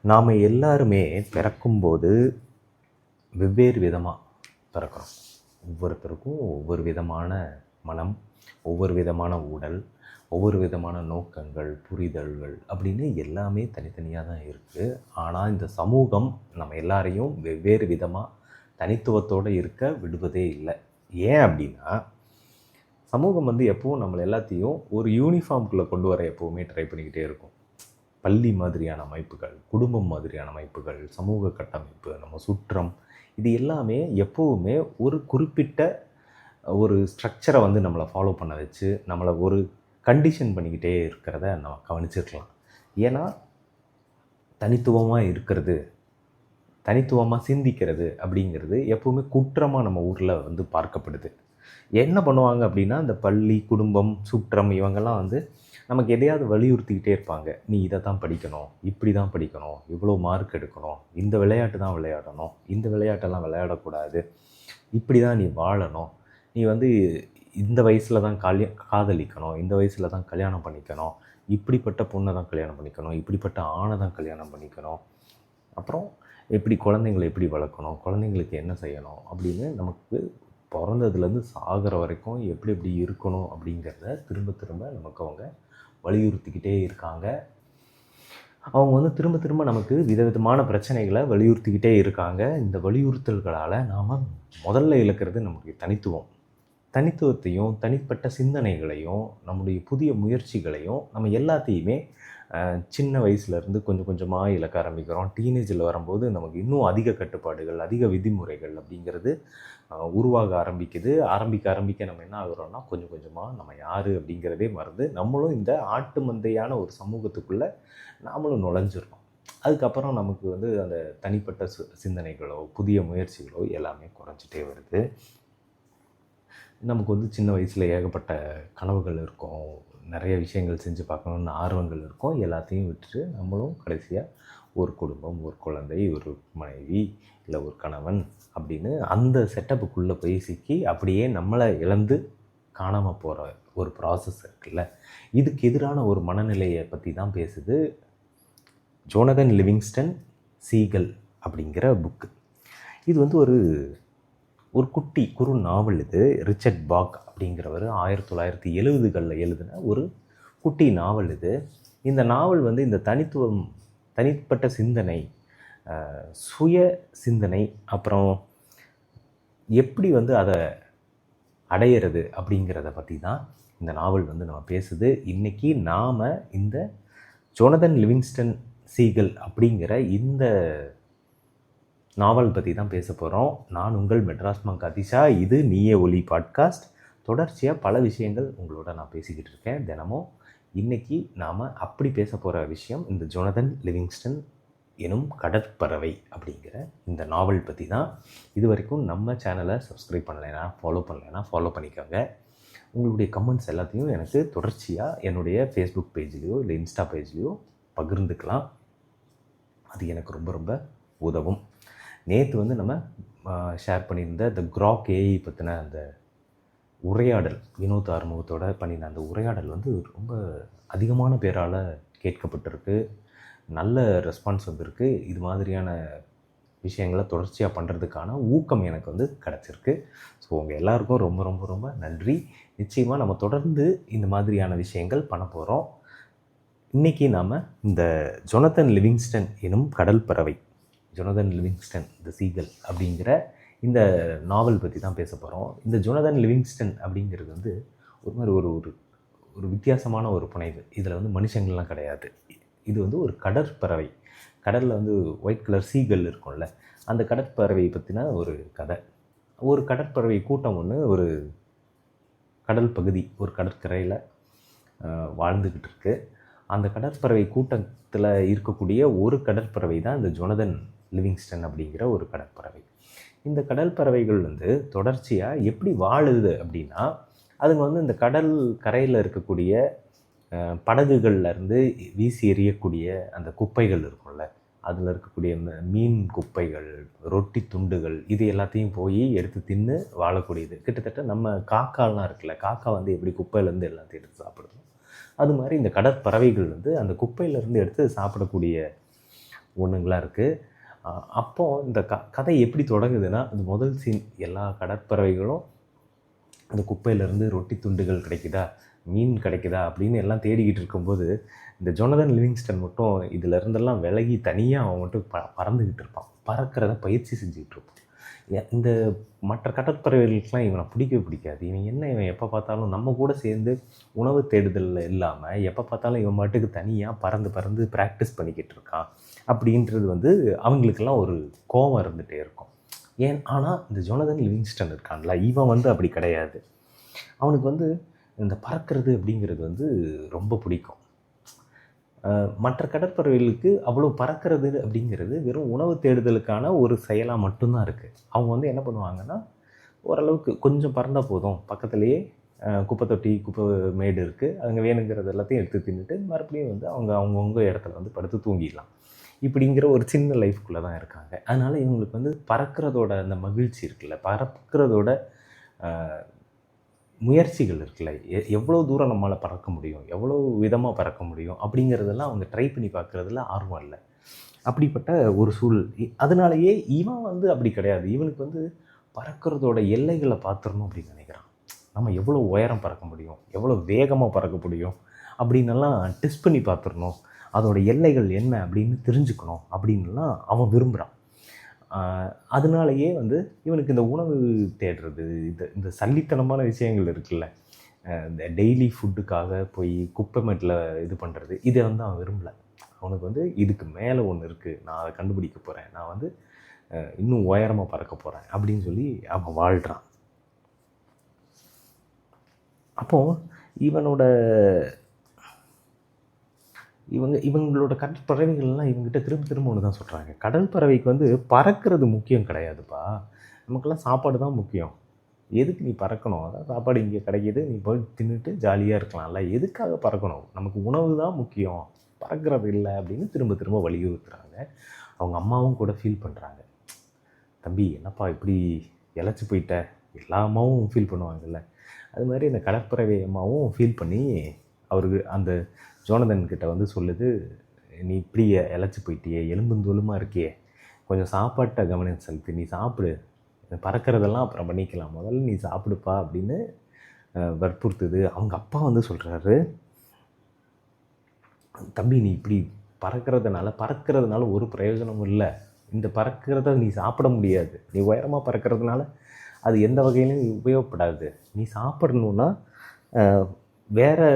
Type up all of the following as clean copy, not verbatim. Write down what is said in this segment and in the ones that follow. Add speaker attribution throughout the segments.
Speaker 1: நாம் எல்லாருமே பிறக்கும்போது வெவ்வேறு விதமாக பிறக்கிறோம். ஒவ்வொருத்தருக்கும் ஒவ்வொரு விதமான மனம், ஒவ்வொரு விதமான உடல், ஒவ்வொரு விதமான நோக்கங்கள், புரிதல்கள் அப்படின்னு எல்லாமே தனித்தனியாக தான் இருக்குது. ஆனால் இந்த சமூகம் நம்ம எல்லாரையும் வெவ்வேறு விதமாக தனித்துவத்தோடு இருக்க விடுவதே இல்லை. ஏன் அப்படின்னா, சமூகம் எப்பவும் நம்மளை எல்லாத்தையும் ஒரு யூனிஃபார்முக்குள்ளே கொண்டு வர எப்போவுமே ட்ரை பண்ணிக்கிட்டே இருக்கும். பள்ளி மாதிரியான அமைப்புகள், குடும்பம் மாதிரியான அமைப்புகள், சமூக கட்டமைப்பு, நம்ம சுற்றம், இது எல்லாமே எப்போவுமே ஒரு குறிப்பிட்ட ஒரு ஸ்ட்ரக்சரை நம்மளை ஃபாலோ பண்ண வச்சு நம்மளை ஒரு கண்டிஷன் பண்ணிக்கிட்டே இருக்கிறத நம்ம கவனிச்சிருக்கலாம். ஏன்னா தனித்துவமாக இருக்கிறது, தனித்துவமாக சிந்திக்கிறது அப்படிங்கிறது எப்போவுமே குற்றமாக நம்ம ஊரில் பார்க்கப்படுது. என்ன பண்ணுவாங்க அப்படின்னா, இந்த பள்ளி, குடும்பம், சுற்றம் இவங்கெல்லாம் நமக்கு எதையாவது வலியுறுத்திக்கிட்டே இருப்பாங்க. நீ இதை தான் படிக்கணும், இப்படி தான் படிக்கணும், இவ்வளோ மார்க் எடுக்கணும், இந்த விளையாட்டு தான் விளையாடணும், இந்த விளையாட்டெல்லாம் விளையாடக்கூடாது, இப்படி தான் நீ வாழணும், நீ இந்த வயசில் தான் காதலிக்கணும், இந்த வயசில் தான் கல்யாணம் பண்ணிக்கணும், இப்படிப்பட்ட பொண்ணை தான் கல்யாணம் பண்ணிக்கணும், இப்படிப்பட்ட ஆணை தான் கல்யாணம் பண்ணிக்கணும், அப்புறம் எப்படி குழந்தைங்களை எப்படி வளர்க்கணும், குழந்தைங்களுக்கு என்ன செய்யணும் அப்படின்னு நமக்கு பிறந்ததுலேருந்து சாகிற வரைக்கும் எப்படி எப்படி இருக்கணும் அப்படிங்கிறத திரும்ப திரும்ப நமக்கு அவங்க வலியுறுத்திக்கிட்டே இருக்காங்க. அவங்க திரும்ப திரும்ப நமக்கு விதவிதமான பிரச்சனைகளை வலியுறுத்திக்கிட்டே இருக்காங்க. இந்த வலியுறுத்தல்களால் நாம் முதல்ல இழக்கிறது நம்முடைய தனித்துவத்தையும் தனிப்பட்ட சிந்தனைகளையும் நம்முடைய புதிய முயற்சிகளையும் நம்ம எல்லாத்தையுமே சின்ன வயசுலேருந்து கொஞ்சம் கொஞ்சமாக இழக்க ஆரம்பிக்கிறோம். டீனேஜில் வரும்போது நமக்கு இன்னும் அதிக கட்டுப்பாடுகள், அதிக விதிமுறைகள் அப்படிங்கிறது உருவாக ஆரம்பிக்க நம்ம என்ன ஆகுறோம்னா, கொஞ்சம் கொஞ்சமாக நம்ம யார் அப்படிங்கிறதே மறந்து நம்மளும் இந்த ஆட்டு மந்தையான ஒரு சமூகத்துக்குள்ளே நாமளும் நுழைஞ்சிடறோம். அதுக்கப்புறம் நமக்கு அந்த தனிப்பட்ட சிந்தனைகளோ புதிய முயற்சிகளோ எல்லாமே குறைஞ்சிட்டே வருது. நமக்கு சின்ன வயசில் ஏகப்பட்ட கனவுகள் இருக்கும், நிறைய விஷயங்கள் செஞ்சு பார்க்கணுன்னு ஆர்வங்கள் இருக்கும். எல்லாத்தையும் விட்டுட்டு நம்மளும் கடைசியாக ஒரு குடும்பம், ஒரு குழந்தை, ஒரு மனைவி, இல்லை ஒரு கணவன் அப்படின்னு அந்த செட்டப்புக்குள்ளே போய் சிக்கி அப்படியே நம்மளை இழந்து காணாமல் போகிற ஒரு ப்ராசஸ் இருக்குல்ல. இதுக்கு எதிரான ஒரு மனநிலையை பற்றி தான் பேசுது ஜோனதன் லிவிங்ஸ்டன் சீகல் அப்படிங்கிற புக்கு. இது ஒரு குட்டி குறு நாவல். இது ரிச்சர்ட் பாக் அப்படிங்கிறவர் 1970களில் எழுதின ஒரு குட்டி நாவல் இது. இந்த நாவல் இந்த தனித்துவம், தனிப்பட்ட சிந்தனை, சுய சிந்தனை, அப்புறம் எப்படி அதை அடையிறது அப்படிங்கிறத பற்றி தான் இந்த நாவல் நம்ம பேசுது. இன்றைக்கி நாம் இந்த ஜோனதன் லிவிங்ஸ்டன் சீகல் அப்படிங்கிற இந்த நாவல் பற்றி தான் பேச போகிறோம். நான் உங்கள் மெட்ராஸ் மங்க் அதிஷா. இது நீயே ஒலி பாட்காஸ்ட். தொடர்ச்சியாக பல விஷயங்கள் உங்களோட நான் பேசிக்கிட்டு இருக்கேன் தினமும். இன்றைக்கி நாம் அப்படி பேச போகிற விஷயம் இந்த ஜோனதன் லிவிங்ஸ்டன் எனும் கடற்பறவை அப்படிங்கிற இந்த நாவல் பற்றி தான். இது வரைக்கும் நம்ம சேனலை சப்ஸ்கிரைப் பண்ணலைன்னா, ஃபாலோ பண்ணிக்கோங்க. உங்களுடைய கமெண்ட்ஸ் எல்லாத்தையும் எனக்கு தொடர்ச்சியாக என்னுடைய ஃபேஸ்புக் பேஜ்லேயோ இல்லை இன்ஸ்டா பேஜ்லேயோ பகிர்ந்துக்கலாம். அது எனக்கு ரொம்ப ரொம்ப உதவும். நேற்று நம்ம ஷேர் பண்ணியிருந்த இந்த கிராக் ஏஐ பற்றின அந்த உரையாடல், வினோத் ஆறுமுகத்தோடு பண்ணின அந்த உரையாடல் ரொம்ப அதிகமான பேரால் கேட்கப்பட்டிருக்கு. நல்ல ரெஸ்பான்ஸ் வந்திருக்கு. இது மாதிரியான விஷயங்களை தொடர்ச்சியாக பண்ணுறதுக்கான ஊக்கம் எனக்கு கிடச்சிருக்கு. ஸோ உங்கள் எல்லாருக்கும் ரொம்ப ரொம்ப ரொம்ப நன்றி. நிச்சயமாக நம்ம தொடர்ந்து இந்த மாதிரியான விஷயங்கள் பண்ண போகிறோம். இன்றைக்கி நாம் இந்த ஜோனதன் லிவிங்ஸ்டன் எனும் கடல் பறவை, ஜோனதன் லிவிங்ஸ்டன் த சீகல் அப்படிங்கிற இந்த நாவல் பற்றி தான் பேச போகிறோம். இந்த ஜோனதன் லிவிங்ஸ்டன் அப்படிங்கிறது ஒரு மாதிரி ஒரு வித்தியாசமான ஒரு புனைவு. இதில் மனுஷங்கள்லாம் கிடையாது. இது ஒரு கடற்பறவை. கடலில் ஒயிட் கலர் சீகல் இருக்கும்ல, அந்த கடற்பறவை பற்றின ஒரு கதை. ஒரு கடற்பறவை கூட்டம் ஒரு கடல் பகுதி, ஒரு கடற்கரையில் வாழ்ந்துக்கிட்டு இருக்கு. அந்த கடற்பறவை கூட்டத்தில் இருக்கக்கூடிய ஒரு கடற்பறவை தான் இந்த ஜோனதன் லிவிங்ஸ்டன் அப்படிங்கிற ஒரு கடற்பறவை. இந்த கடற்பறவைகள் தொடர்ச்சியாக எப்படி வாழுது அப்படின்னா, அதுங்க இந்த கடல் கரையில் இருக்கக்கூடிய படகுகள்லேருந்து வீசி எறியக்கூடிய அந்த குப்பைகள் இருக்கும்ல, அதில் இருக்கக்கூடிய மீன் குப்பைகள், ரொட்டி துண்டுகள், இது எல்லாத்தையும் போய் எடுத்து தின்று வாழக்கூடியது. கிட்டத்தட்ட நம்ம காக்காலாம் இருக்குல்ல, காக்கா எப்படி குப்பையிலேருந்து எல்லாத்தையும் எடுத்து சாப்பிடுது, அது மாதிரி இந்த கடற்பறவைகள் அந்த குப்பையிலேருந்து எடுத்து சாப்பிடக்கூடிய ஒன்றுங்களாம் இருக்குது. அப்போது இந்த கதை எப்படி தொடங்குதுன்னா, அந்த முதல் சீன் எல்லா கடற்பறவைகளும் அந்த குப்பையிலேருந்து ரொட்டி துண்டுகள் கிடைக்குதா, மீன் கிடைக்குதா அப்படின்னு எல்லாம் தேடிக்கிட்டு இருக்கும்போது, இந்த ஜொனதன் லிவிங்ஸ்டன் மட்டும் இதிலேருந்தெல்லாம் விலகி தனியாக அவன் மட்டும் பறந்துக்கிட்டு இருப்பான். பறக்கிறத பயிற்சி செஞ்சுக்கிட்டு இருப்பான். இந்த மற்ற கடற்பறவைகளுக்கெலாம் இவனை பிடிக்கவே பிடிக்காது. இவன் எப்போ பார்த்தாலும் நம்ம கூட சேர்ந்து உணவு தேடுதலில் இல்லாமல் எப்போ பார்த்தாலும் இவன் பாட்டுக்கு தனியாக பறந்து பறந்து ப்ராக்டிஸ் பண்ணிக்கிட்டு இருக்கான் அப்படின்றது அவங்களுக்கெல்லாம் ஒரு கோபம் இருந்துகிட்டே இருக்கும். ஆனால் இந்த ஜொனதன் லிவிங்ஸ்டன் இருக்கான்ல, இவன் அப்படி கிடையாது. அவனுக்கு இந்த பறக்கிறது அப்படிங்கிறது ரொம்ப பிடிக்கும். மற்ற கடற்பறவைகளுக்கு அவ்வளோ பறக்கிறது அப்படிங்கிறது வெறும் உணவு தேடுதலுக்கான ஒரு செயலாக மட்டும்தான் இருக்குது. அவங்க என்ன பண்ணுவாங்கன்னா, ஓரளவுக்கு கொஞ்சம் பறந்தால் போதும், பக்கத்துலேயே குப்பை தொட்டி குப்பை மேடு இருக்குது, அங்கே வேணுங்கிறது எல்லாத்தையும் எடுத்து தின்னுட்டு மறுபடியும் அவங்கவுங்க இடத்துல படுத்து தூங்கிடலாம். இப்படிங்கிற ஒரு சின்ன லைஃப்குள்ளே தான் இருக்காங்க. அதனால் இவங்களுக்கு பறக்கிறதோட அந்த மகிழ்ச்சி இருக்குல்ல, பறக்கிறதோட முயற்சிகள் இருக்குல்ல, எவ்வளோ தூரம் நம்மளால் பறக்க முடியும், எவ்வளோ விதமாக பறக்க முடியும் அப்படிங்கிறதெல்லாம் அவங்க ட்ரை பண்ணி பார்க்குறதுல ஆர்வம் இல்லை. அப்படிப்பட்ட ஒரு சூழல். அதனாலேயே இவன் அப்படி கிடையாது. இவனுக்கு பறக்கிறதோட எல்லைகளை பார்த்துடணும் அப்படின்னு நினைக்கிறான். நம்ம எவ்வளோ உயரம் பறக்க முடியும், எவ்வளோ வேகமாக பறக்க முடியும் அப்படின்னெல்லாம் டெஸ்ட் பண்ணி பார்த்துடணும், அதோட எல்லைகள் என்ன அப்படின்னு தெரிஞ்சுக்கணும் அப்படின்லாம் அவன் விரும்புகிறான். அதனாலேயே இவனுக்கு இந்த உணவு தேடுறது, இந்த சல்லித்தனமான விஷயங்கள் இருக்குல்ல, இந்த டெய்லி ஃபுட்டுக்காக போய் குப்பை மேட்டில் இது பண்ணுறது, இதை அவன் விரும்பலை. அவனுக்கு இதுக்கு மேலே ஒன்று இருக்குது, நான் அதை கண்டுபிடிக்க போகிறேன், நான் இன்னும் உயரமாக பறக்க போகிறேன் அப்படின்னு சொல்லி அவன் வாழ்கிறான். அப்போது இவங்களோட கடல் பறவைகள்லாம் இவங்ககிட்ட திரும்ப ஒன்று தான் சொல்கிறாங்க. கடல் பறவைக்கு பறக்கிறது முக்கியம் கிடையாதுப்பா, நமக்கெல்லாம் சாப்பாடு தான் முக்கியம். எதுக்கு நீ பறக்கணும்? அதான் சாப்பாடு இங்கே கிடைக்கிது, நீ போய் தின்னுட்டு ஜாலியாக இருக்கலாம்ல, எதுக்காக பறக்கணும்? நமக்கு உணவு தான் முக்கியம், பறக்கிறது இல்லை அப்படின்னு திரும்ப வலியுறுத்துறாங்க. அவங்க அம்மாவும் கூட ஃபீல் பண்ணுறாங்க. தம்பி என்னப்பா இப்படி இழைச்சி போயிட்ட, எல்லா அம்மாவும் ஃபீல் பண்ணுவாங்கல்ல, அது மாதிரி இந்த கடற்பறவை அம்மாவும் ஃபீல் பண்ணி அவருக்கு அந்த ஜோனதன் கிட்ட சொல்லுது, நீ இப்படி இழைச்சி போயிட்டியே, எலும்புந்தோலுமாக இருக்கியே, கொஞ்சம் சாப்பாட்டை கவனம் செலுத்து, நீ சாப்பிடு, பறக்கிறதெல்லாம் அப்புறம் பண்ணிக்கலாம், முதல்ல நீ சாப்பிடுப்பா அப்படின்னு வற்புறுத்துது. அவங்க அப்பா சொல்கிறாரு, தம்பி நீ இப்படி பறக்கிறதுனால ஒரு பிரயோஜனமும் இல்லை, இந்த பறக்கிறத நீ சாப்பிட முடியாது, நீ உயரமாக பறக்கிறதுனால அது எந்த வகையிலும் உபயோகப்படாது, நீ சாப்பிடணுன்னா வேறு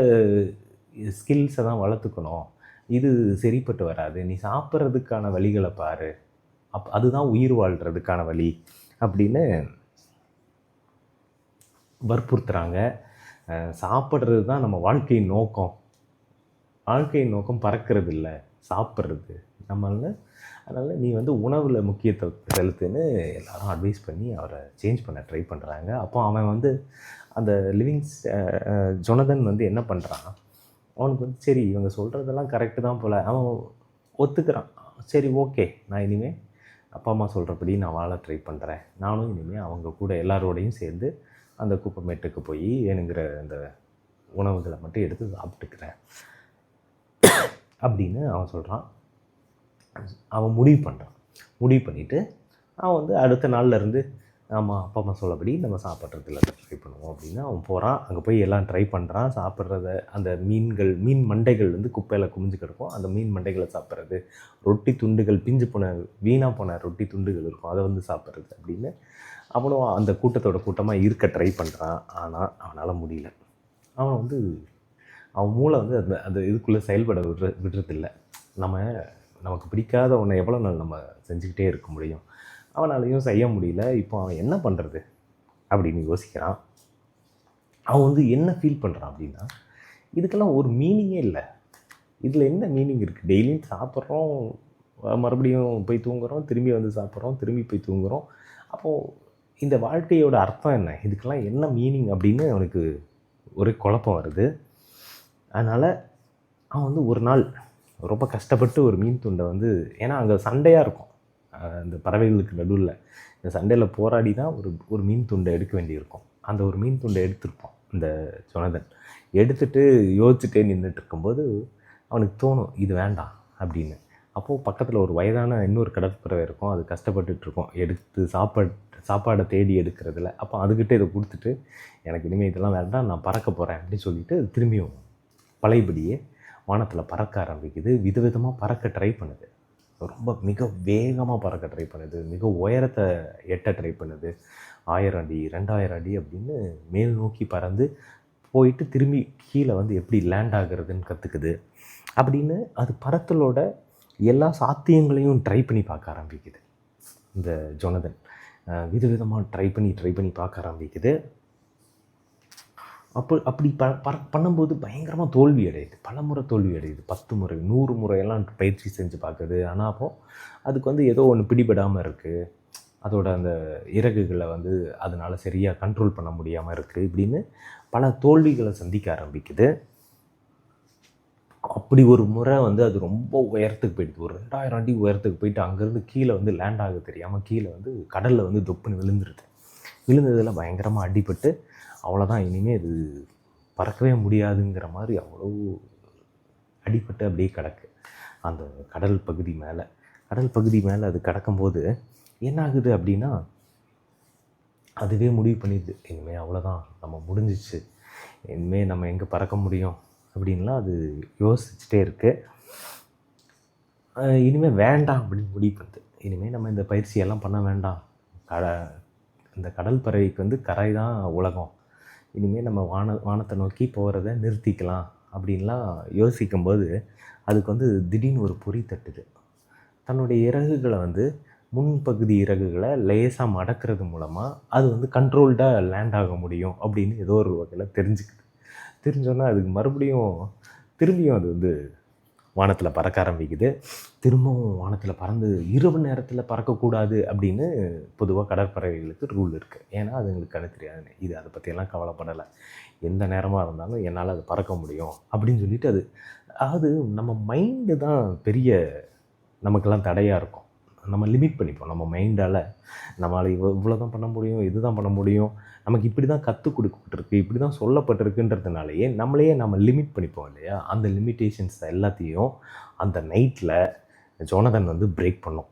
Speaker 1: ஸ்கில்ஸை தான் வளர்த்துக்கணும், இது சரிப்பட்டு வராது, நீ சாப்பிட்றதுக்கான வழிகளை பாரு, அதுதான் உயிர் வாழ்கிறதுக்கான வழி அப்படின்னு வற்புறுத்துகிறாங்க. சாப்பிட்றது தான் நம்ம வாழ்க்கையின் நோக்கம் பறக்கிறது இல்லை, சாப்பிட்றது அதனால் நீ உணவில் முக்கியத்துவம் செலுத்துன்னு எல்லாரும் அட்வைஸ் பண்ணி அவரை சேஞ்ச் பண்ண ட்ரை பண்ணுறாங்க. அப்போ அவன் அந்த ஜொனதன் என்ன பண்ணுறான், அவனுக்கு சரி இவங்க சொல்கிறதெல்லாம் கரெக்டு தான் போல், அவன் ஒத்துக்கிறான். சரி ஓகே, நான் இனிமேல் அப்பா அம்மா சொல்கிறபடி நான் வாழ ட்ரை பண்ணுறேன், நானும் இனிமேல் அவங்க கூட எல்லாரோடையும் சேர்ந்து அந்த குப்பை மேட்டுக்கு போய் வேணுங்கிற அந்த உணவுகளை மட்டும் எடுத்து சாப்பிட்டுக்கிறேன் அப்படின்னு அவன் சொல்கிறான். அவன் முடிவு பண்ணிவிட்டு அவன் அடுத்த நாள்லேருந்து ஆமாம் அப்பா அம்மா சொல்லபடி நம்ம சாப்பிட்றதுல ட்ரை பண்ணுவோம் அப்படின்னு அவன் போகிறான். அங்கே போய் எல்லாம் ட்ரை பண்ணுறான். சாப்பிட்றத அந்த மீன் மண்டைகள் குப்பையில் குமிஞ்சு கிடக்கும், அந்த மீன் மண்டைகளை சாப்பிட்றது, ரொட்டி துண்டுகள் வீணாக போன ரொட்டி துண்டுகள் இருக்கும், அதை சாப்பிட்றது அப்படின்னு அவனும் அந்த கூட்டமாக இருக்க ட்ரை பண்ணுறான். ஆனால் அவனால் முடியல. அவன் அவன் மூளை அந்த இதுக்குள்ளே செயல்பட விடுறதில்லை. நமக்கு பிடிக்காத ஒன்றை எவ்வளோ நாள் நம்ம செஞ்சுக்கிட்டே இருக்க முடியும்? அவனாலையும் செய்ய முடியல. இப்போ அவன் என்ன பண்ணுறது அப்படின்னு யோசிக்கிறான். அவன் என்ன ஃபீல் பண்ணுறான் அப்படின்னா, இதுக்கெல்லாம் ஒரு மீனிங்கே இல்லை, இதில் என்ன மீனிங் இருக்குது? டெய்லியும் சாப்பிட்றோம், மறுபடியும் போய் தூங்குகிறோம், திரும்பி சாப்பிட்றோம், திரும்பி போய் தூங்குகிறோம். அப்போது இந்த வாழ்க்கையோட அர்த்தம் என்ன? இதுக்கெல்லாம் என்ன மீனிங் அப்படின்னு அவனுக்கு ஒரே குழப்பம் வருது. அதனால் அவன் ஒரு நாள் ரொம்ப கஷ்டப்பட்டு ஒரு மீன் துண்டை ஏன்னா அங்கே சண்டையாக இருக்கும், அந்த பறவைகளுக்கு நடுவில் இந்த சண்டையில் போராடி தான் ஒரு மீன் துண்டை எடுக்க வேண்டியிருக்கும். அந்த ஒரு மீன் துண்டை எடுத்திருப்பான் இந்த ஜொனதன். எடுத்துகிட்டு யோசிச்சுட்டே நின்றுட்டு இருக்கும்போது அவனுக்கு தோணும் இது வேண்டாம் அப்படின்னு. அப்போது பக்கத்தில் ஒரு வயதான இன்னொரு கடற்பறவை இருக்கும். அது கஷ்டப்பட்டுட்ருக்கும் எடுத்து சாப்பாடை தேடி எடுக்கிறதுல. அப்போ அதுக்கிட்ட இதை கொடுத்துட்டு, எனக்கு இனிமேல் இதெல்லாம் வேண்டாம், நான் பறக்க போகிறேன் அப்படின்னு சொல்லிட்டு அது திரும்பியும் பழையபடியே வானத்தில் பறக்க ஆரம்பிக்குது. விதவிதமாக பறக்க ட்ரை பண்ணுது. ரொம்ப மிக வேகமாக பறக்க ட்ரை பண்ணுது. மிக உயரத்தை எட்ட ட்ரை பண்ணுது. 1000 அடி 2000 அடி அப்படின்னு மேல் நோக்கி பறந்து போயிட்டு திரும்பி கீழே வந்து எப்படி லேண்ட் ஆகுறதுன்னு கற்றுக்குது. அப்படின்னு அது பறத்தலோட எல்லா சாத்தியங்களையும் ட்ரை பண்ணி பார்க்க ஆரம்பிக்குது. இந்த ஜொனதன் விதவிதமாக ட்ரை பண்ணி பார்க்க ஆரம்பிக்குது. அப்படி பண்ணும்போது பயங்கரமாக தோல்வி அடையுது. பல முறை தோல்வி அடையுது. 10 முறை 100 முறையெல்லாம் பயிற்சி செஞ்சு பார்க்குது. ஆனால் அப்போது அதுக்கு வந்து ஏதோ ஒன்று பிடிபடாமல் இருக்குது. அதோட அந்த இறகுகளை வந்து அதனால் சரியாக கண்ட்ரோல் பண்ண முடியாமல் இருக்குது. இப்படின்னு பல தோல்விகளை சந்திக்க ஆரம்பிக்குது. அப்படி ஒரு முறை வந்து அது ரொம்ப உயரத்துக்கு போயிடுது. ஒரு 2000 அடி உயரத்துக்கு போயிட்டு அங்கேருந்து கீழே வந்து லேண்ட் ஆக தெரியாமல் கீழே வந்து கடலில் வந்து தொப்புன்னு விழுந்துருது. விழுந்ததில் பயங்கரமாக அடிபட்டு அவ்வளோதான், இனிமேல் இது பறக்கவே முடியாதுங்கிற மாதிரி அவ்வளோ அடிபட்டு அப்படியே கிடக்கு அந்த கடல் பகுதி மேலே அது கிடக்கும்போது என்ன ஆகுது அப்படின்னா, அதுவே முடிவு பண்ணிடுது, இனிமேல் அவ்வளோதான், நம்ம முடிஞ்சிச்சு, இனிமேல் நம்ம எங்கே பறக்க முடியும் அப்படின்லாம் அது யோசிச்சுட்டே இருக்குது. இனிமேல் வேண்டாம் அப்படின்னு முடிவு பண்ணுது. இனிமேல் நம்ம இந்த பயிற்சியெல்லாம் பண்ண வேண்டாம். இந்த கடல் பறவைக்கு வந்து கரை தான் உலகம். இனிமேல் நம்ம வானத்தை நோக்கி போகிறத நிறுத்திக்கலாம் அப்படின்லாம் யோசிக்கும்போது அதுக்கு வந்து திடீர்னு ஒரு பொறி தட்டுது. தன்னுடைய இறகுகளை வந்து முன்பகுதி இறகுகளை லேசாக மடக்கிறது மூலமாக அது வந்து கண்ட்ரோல்டாக லேண்ட் ஆக முடியும் அப்படின்னு ஏதோ ஒரு வகையில் தெரிஞ்சோன்னா அதுக்கு திரும்பியும் அது வந்து வானத்தில் பறக்க ஆரம்பிக்குது. திரும்பவும் வானத்தில் பறந்து இரவு நேரத்தில் பறக்கக்கூடாது அப்படின்னு பொதுவாக கடற்பறவைகளுக்கு ரூல் இருக்குது. ஏன்னா அதுங்களுக்கு கண்ணு தெரியாது. இது அதை பற்றியெல்லாம் கவலைப்படலை. எந்த நேரமாக இருந்தாலும் என்னால் அது பறக்க முடியும் அப்படின்னு சொல்லிட்டு அதாவது நம்ம மைண்டு தான் பெரிய நமக்கெல்லாம் தடையாக இருக்கும். நம்ம லிமிட் பண்ணிப்போம். நம்ம மைண்டால் நம்மளால் இவ்வளோ தான் பண்ண முடியும், இது தான் பண்ண முடியும், நமக்கு இப்படி தான் கற்றுக் கொடுக்கப்பட்டிருக்கு, இப்படி தான் சொல்லப்பட்டிருக்குன்றதுனாலேயே நம்ம லிமிட் பண்ணிப்போம் இல்லையா? அந்த லிமிட்டேஷன்ஸ் எல்லாத்தையும் அந்த நைட்டில் ஜோனதன் வந்து பிரேக் பண்ணோம்.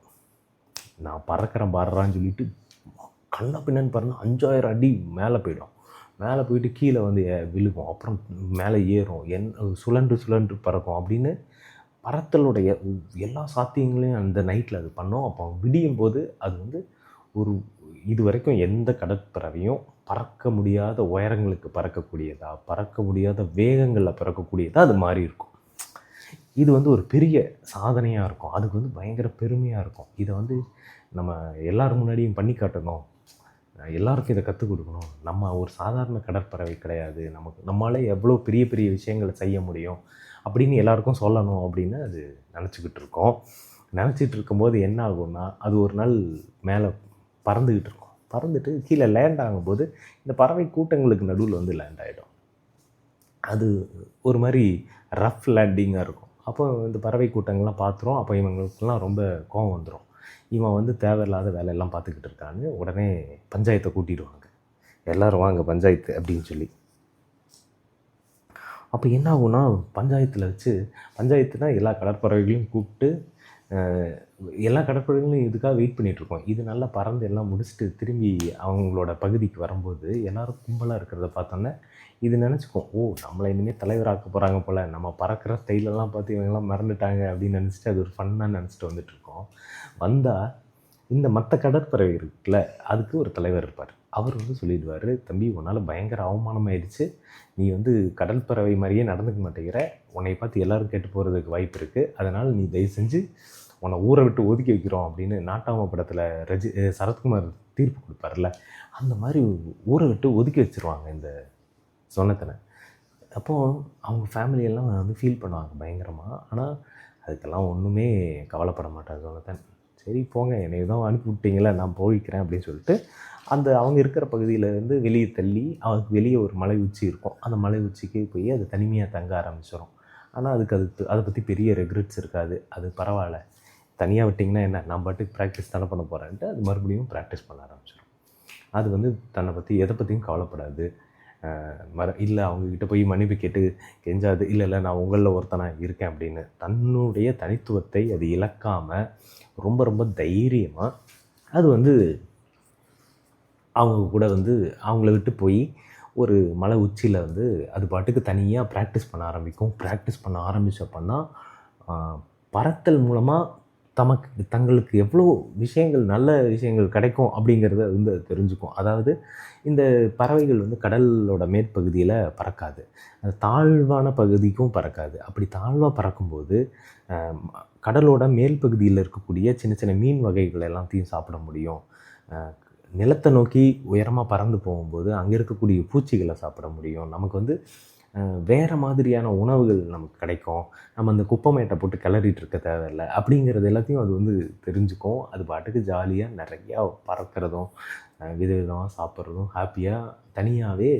Speaker 1: நான் பறக்கிறேன் பாடுறான்னு சொல்லிட்டு கண்ணா பின்னான்னு பாருங்கள் 5000 அடி மேலே போயிட்டு கீழே வந்து விழுகும். அப்புறம் மேலே ஏறும், சுழன்று பறக்கும் அப்படின்னு பறத்தலுடைய எல்லா சாத்தியங்களையும் அந்த நைட்டில் அது பண்ணோம். அப்போ விடியும் போது அது வந்து ஒரு இது வரைக்கும் எந்த கடற்பறவையும் பறக்க முடியாத உயரங்களுக்கு பறக்க முடியாத வேகங்களில் பறக்கக்கூடியதாக அது மாறி இருக்கும். இது வந்து ஒரு பெரிய சாதனையாக இருக்கும். அதுக்கு வந்து பயங்கர பெருமையாக இருக்கும். இதை வந்து நம்ம எல்லோரும் முன்னாடியும் பண்ணி காட்டணும், எல்லாருக்கும் இதை கற்றுக் கொடுக்கணும். நம்ம ஒரு சாதாரண கடற்பறவை கிடையாது, நம்மளால் எவ்வளோ பெரிய பெரிய விஷயங்களை செய்ய முடியும் அப்படின்னு எல்லாருக்கும் சொல்லணும் அப்படின்னு அது நினச்சிட்டு இருக்கும்போது என்ன ஆகும்னா, அது ஒரு நாள் மேலே பறந்துட்டு கீழே லேண்ட் ஆகும்போது இந்த பறவை கூட்டங்களுக்கு நடுவில் வந்து லேண்ட் ஆகிடும். அது ஒரு மாதிரி ரஃப் லேண்டிங்காக இருக்கும். அப்போ இந்த பறவை கூட்டங்கள்லாம் பார்த்துரும். அப்போ இவங்களுக்கெல்லாம் ரொம்ப கோவம் வந்துடும். இவன் வந்து தேவையில்லாத வேலையெல்லாம் பார்த்துக்கிட்டு இருக்கான்னு உடனே பஞ்சாயத்தை கூட்டிடுவாங்க. எல்லோரும் வாங்க பஞ்சாயத்து அப்படின்னு சொல்லி. அப்போ என்ன ஆகும்னா, பஞ்சாயத்துனா எல்லா கடற்பறவைகளையும் கூப்பிட்டு எல்லா கடற்பறவைகளும் இதுக்காக வெயிட் பண்ணிகிட்ருக்கோம். இது நல்லா பறந்து எல்லாம் முடிச்சுட்டு திரும்பி அவங்களோட பகுதிக்கு வரும்போது எல்லோரும் கும்பலாக இருக்கிறத பார்த்தோன்னே இது நினச்சிக்கும், ஓ நம்மளை இனிமேல் தலைவராக்க போகிறாங்க போல், நம்ம பறக்கிற ஸ்டைலெல்லாம் பார்த்து இவங்கெல்லாம் மறந்துட்டாங்க அப்படின்னு நினச்சிட்டு அது ஒரு ஃபன்னாக நினச்சிட்டு வந்துட்டுருக்கோம். வந்தால் இந்த மற்ற கடற்பறவை இருக்குல்ல, அதுக்கு ஒரு தலைவர் இருப்பார். அவர் வந்து சொல்லிடுவார், தம்பி உன்னால் பயங்கர அவமானமாயிடுச்சு, நீ வந்து கடல் பறவை மாதிரியே நடந்துக்க மாட்டேங்கிற, உன்னை பார்த்து எல்லோரும் கேட்டு போகிறதுக்கு வாய்ப்பு இருக்குது, அதனால் நீ தயவு செஞ்சு உன்னை ஊரை விட்டு ஒதுக்கி வைக்கிறோம் அப்படின்னு நாட்டாம படத்தில் சரத்குமார் தீர்ப்பு கொடுப்பார்ல, அந்த மாதிரி ஊரை விட்டு ஒதுக்கி வச்சுருவாங்க இந்த சொன்னத்தனை. அப்போது அவங்க ஃபேமிலியெல்லாம் வந்து ஃபீல் பண்ணுவாங்க பயங்கரமாக. ஆனால் அதுக்கெல்லாம் ஒன்றுமே கவலைப்பட மாட்டாங்க சொன்னத்தன். சரி போங்க, என்னை தான் அனுப்பி விட்டீங்களே, நான் போய்க்கிறேன் அப்படின்னு சொல்லிட்டு அவங்க இருக்கிற பகுதியிலேருந்து வெளியே தள்ளி அவருக்கு வெளியே ஒரு மலை உச்சி இருக்கும். அந்த மலை உச்சிக்கு போய் அது தனிமையாக தங்க ஆரம்பிச்சிடும். ஆனால் அதை பற்றி பெரிய ரெக்ரெட்ஸ் இருக்காது. அது பரவாயில்ல, தனியாக விட்டிங்கன்னா என்ன, நான் பாட்டுக்கு ப்ராக்டிஸ் தானே பண்ண போகிறேன்ட்டு அது மறுபடியும் ப்ராக்டிஸ் பண்ண ஆரம்பிச்சிடும். அது வந்து தன்னை பற்றி எதை பற்றியும் கவலைப்படாது. இல்லை அவங்கக்கிட்ட போய் மன்னிப்பு கேட்டு கெஞ்சாது, இல்லை நான் உங்களில் ஒருத்தனாக இருக்கேன் அப்படின்னு தன்னுடைய தனித்துவத்தை அது இழக்காமல் ரொம்ப ரொம்ப தைரியமாக அது வந்து அவங்க கூட வந்து அவங்கள விட்டு போய் ஒரு மலை உச்சியில் வந்து அது பாட்டுக்கு தனியாக ப்ராக்டிஸ் பண்ண ஆரம்பிக்கும். ப்ராக்டிஸ் பண்ண ஆரம்பித்தப்பன்னா பறத்தல் மூலமாக தங்களுக்கு எவ்வளோ விஷயங்கள் நல்ல விஷயங்கள் கிடைக்கும் அப்படிங்கிறத வந்து அது தெரிஞ்சுக்கும். அதாவது இந்த பறவைகள் வந்து கடலோட மேற்பகுதியில் பறக்காது, அது தாழ்வான பகுதிக்கும் பறக்காது. அப்படி தாழ்வாக பறக்கும்போது கடலோட மேல் பகுதியில் இருக்கக்கூடிய சின்ன சின்ன மீன் வகைகள் எல்லாத்தையும் சாப்பிட முடியும். நிலத்தை நோக்கி உயரமாக பறந்து போகும்போது அங்கே இருக்கக்கூடிய பூச்சிகளை சாப்பிட முடியும். நமக்கு வந்து வேறு மாதிரியான உணவுகள் நமக்கு கிடைக்கும். நம்ம அந்த குப்பைமேட்டை போட்டு கிளறிட்டு இருக்க தேவையில்லை அப்படிங்கிறது எல்லாத்தையும் அது வந்து தெரிஞ்சுக்கும். அது பாட்டுக்கு ஜாலியாக நிறையா பறக்கிறதும் விதவிதமாக சாப்பிட்றதும் ஹாப்பியாக தனியாகவே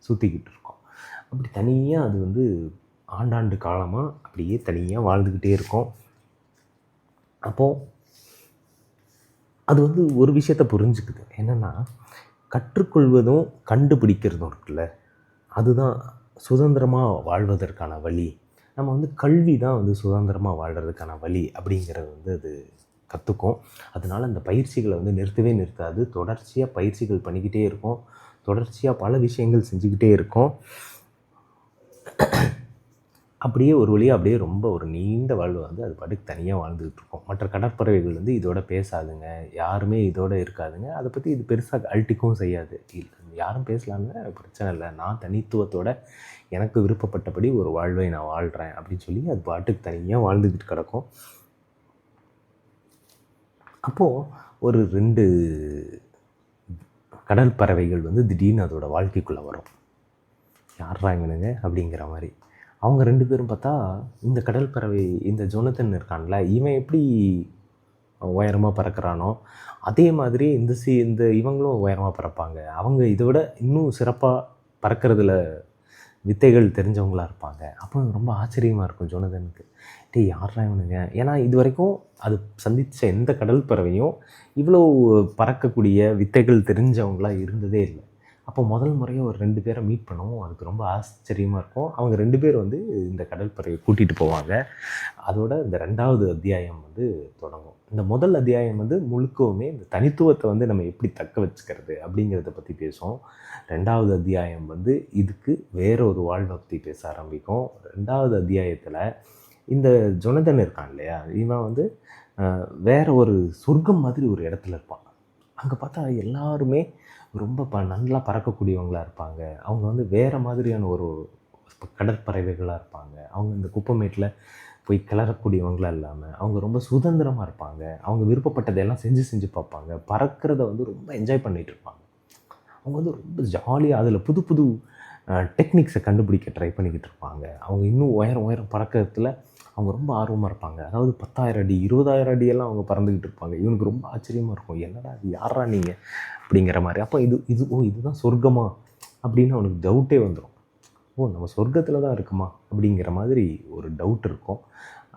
Speaker 1: சுற்றிக்கிட்டு இருக்கோம். அப்படி தனியாக அது வந்து ஆண்டாண்டு காலமாக அப்படியே தனியாக வாழ்ந்துக்கிட்டே இருக்கும். அப்போது அது வந்து ஒரு விஷயத்தை புரிஞ்சுக்குது, என்னென்னா கற்றுக்கொள்வதும் கண்டுபிடிக்கிறதும் இருக்குல்ல, அதுதான் சுதந்திரமாக வாழ்வதற்கான வழி. நம்ம வந்து கல்வி தான் வந்து சுதந்திரமாக வாழ்கிறதுக்கான வழி அப்படிங்கிறது வந்து அது கற்றுக்கும். அதனால் அந்த பயிற்சிகளை வந்து நிறுத்தவே நிறுத்தாது. தொடர்ச்சியாக பயிற்சிகள் பண்ணிக்கிட்டே இருக்கும். தொடர்ச்சியாக பல விஷயங்கள் செஞ்சுக்கிட்டே இருக்கும். அப்படியே ஒரு வழியாக அப்படியே ரொம்ப ஒரு நீண்ட வாழ்வு வந்து அது பாட்டுக்கு தனியாக வாழ்ந்துக்கிட்டு இருக்கும். மற்ற கடற்பறவைகள் வந்து இதோட பேசாதுங்க, யாருமே இதோட இருக்காதுங்க, அதை பற்றி இது பெருசாக அழட்டிக்கவும் செய்யாது. யாரும் பேசலான்னு பிரச்சனை இல்லை, நான் தனித்துவத்தோட எனக்கு விருப்பப்பட்டபடி ஒரு வாழ்வை நான் வாழ்கிறேன் அப்படின்னு சொல்லி அது பாட்டுக்கு தனியாக வாழ்ந்துக்கிட்டு கிடக்கும். அப்போது ஒரு 2 கடல் பறவைகள் வந்து திடீர்னு அதோட வாழ்க்கைக்குள்ளே வரும். யார்ரா இவனுங்க அப்படிங்கிற மாதிரி. அவங்க 2 பேரும் பார்த்தா, இந்த கடல் பறவை இந்த ஜோனத்தன் இருக்கான்ல, இவன் எப்படி உயரமாக பறக்கிறானோ அதே மாதிரி இந்த இவங்களும் உயரமாக பறப்பாங்க. அவங்க இதை விட இன்னும் சிறப்பாக பறக்கிறதுல வித்தைகள் தெரிஞ்சவங்களாக இருப்பாங்க. அப்போ ரொம்ப ஆச்சரியமாக இருக்கும் ஜோனதனுக்கு. யார்ரா இவனுங்க? ஏன்னா இது வரைக்கும் அது சந்தித்த எந்த கடல் பறவையும் இவ்வளோ பறக்கக்கூடிய வித்தைகள் தெரிஞ்சவங்களாக இருந்ததே இல்லை. அப்போ முதல் முறையாக ஒரு 2 பேரை மீட் பண்ணுவோம். அதுக்கு ரொம்ப ஆச்சரியமாக இருக்கும். அவங்க 2 பேர் வந்து இந்த கடல் பறவையை கூட்டிகிட்டு போவாங்க. அதோட இந்த 2வது அத்தியாயம் வந்து தொடங்கும். இந்த முதல் அத்தியாயம் வந்து முழுக்கவுமே இந்த தனித்துவத்தை வந்து நம்ம எப்படி தக்க வச்சுக்கிறது அப்படிங்கிறத பற்றி பேசும். 2வது அத்தியாயம் வந்து இதுக்கு வேறொரு வாழ்வை பற்றி பேச ஆரம்பிக்கும். 2வது அத்தியாயத்தில் இந்த ஜொனதன் இருக்கான் இல்லையா, இவன் வந்து வேற ஒரு சொர்க்கம் மாதிரி ஒரு இடத்துல இருப்பான். அங்கே பார்த்தா எல்லாருமே ரொம்ப நல்லா பறக்கக்கூடியவங்களாக இருப்பாங்க. அவங்க வந்து வேறு மாதிரியான ஒரு கடற்பறவைகளாக இருப்பாங்க. அவங்க இந்த குப்பைமேட்டில் போய் கிளறக்கூடியவங்களாக இல்லாமல் அவங்க ரொம்ப சுதந்திரமாக இருப்பாங்க. அவங்க விருப்பப்பட்டதையெல்லாம் செஞ்சு பார்ப்பாங்க. பறக்கிறத வந்து ரொம்ப என்ஜாய் பண்ணிகிட்டு இருப்பாங்க. அவங்க வந்து ரொம்ப ஜாலியாக அதில் புது புது டெக்னிக்ஸை கண்டுபிடிக்க ட்ரை பண்ணிக்கிட்டு இருப்பாங்க. அவங்க இன்னும் உயரம் பறக்கிறதுல அவங்க ரொம்ப ஆர்வமாக இருப்பாங்க. அதாவது 10,000 அடி 20,000 அடியெல்லாம் அவங்க பறந்துக்கிட்டு இருப்பாங்க. இவனுக்கு ரொம்ப ஆச்சரியமாக இருக்கும், என்னடா இது, யாரா நீங்கள் அப்படிங்கிற மாதிரி. அப்போ இதுதான் சொர்க்கமா அப்படின்னு அவனுக்கு டவுட்டே வந்துடும். நம்ம சொர்க்கத்தில் தான் இருக்குமா அப்படிங்கிற மாதிரி ஒரு டவுட் இருக்கும்.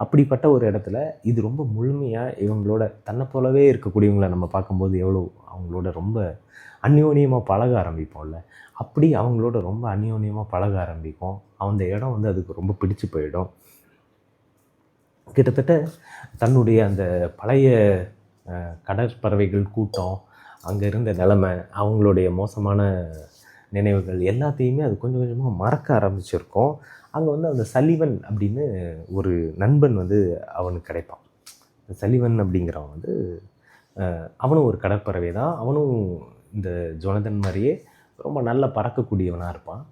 Speaker 1: அப்படிப்பட்ட ஒரு இடத்துல இது ரொம்ப முழுமையாக இவங்களோட தன்னை போலவே இருக்கக்கூடியவங்களை நம்ம பார்க்கும்போது எவ்வளோ அவங்களோட ரொம்ப அந்யோன்யமாக பழக ஆரம்பிப்போம்ல, அப்படி அவங்களோட ரொம்ப அந்யோன்யமாக பழக ஆரம்பிக்கும். அந்த இடம் வந்து அதுக்கு ரொம்ப பிடிச்சு போயிடும். கிட்டத்தட்ட தன்னுடைய அந்த பழைய கடற்பறவைகள் கூட்டம், அங்கே இருந்த நிலைமை, அவங்களுடைய மோசமான நினைவுகள் எல்லாத்தையுமே அது கொஞ்சம் கொஞ்சமாக மறக்க ஆரம்பிச்சிருக்கும். அங்கே வந்து அந்த சலிவன் அப்படின்னு ஒரு நண்பன் வந்து அவனுக்கு கிடைப்பான். சலிவன் அப்படிங்கிறவன் வந்து அவனும் ஒரு கடற்பறவை தான். அவனும் இந்த ஜொனதன் மாதிரியே ரொம்ப நல்லா பறக்கக்கூடியவனாக இருப்பான்.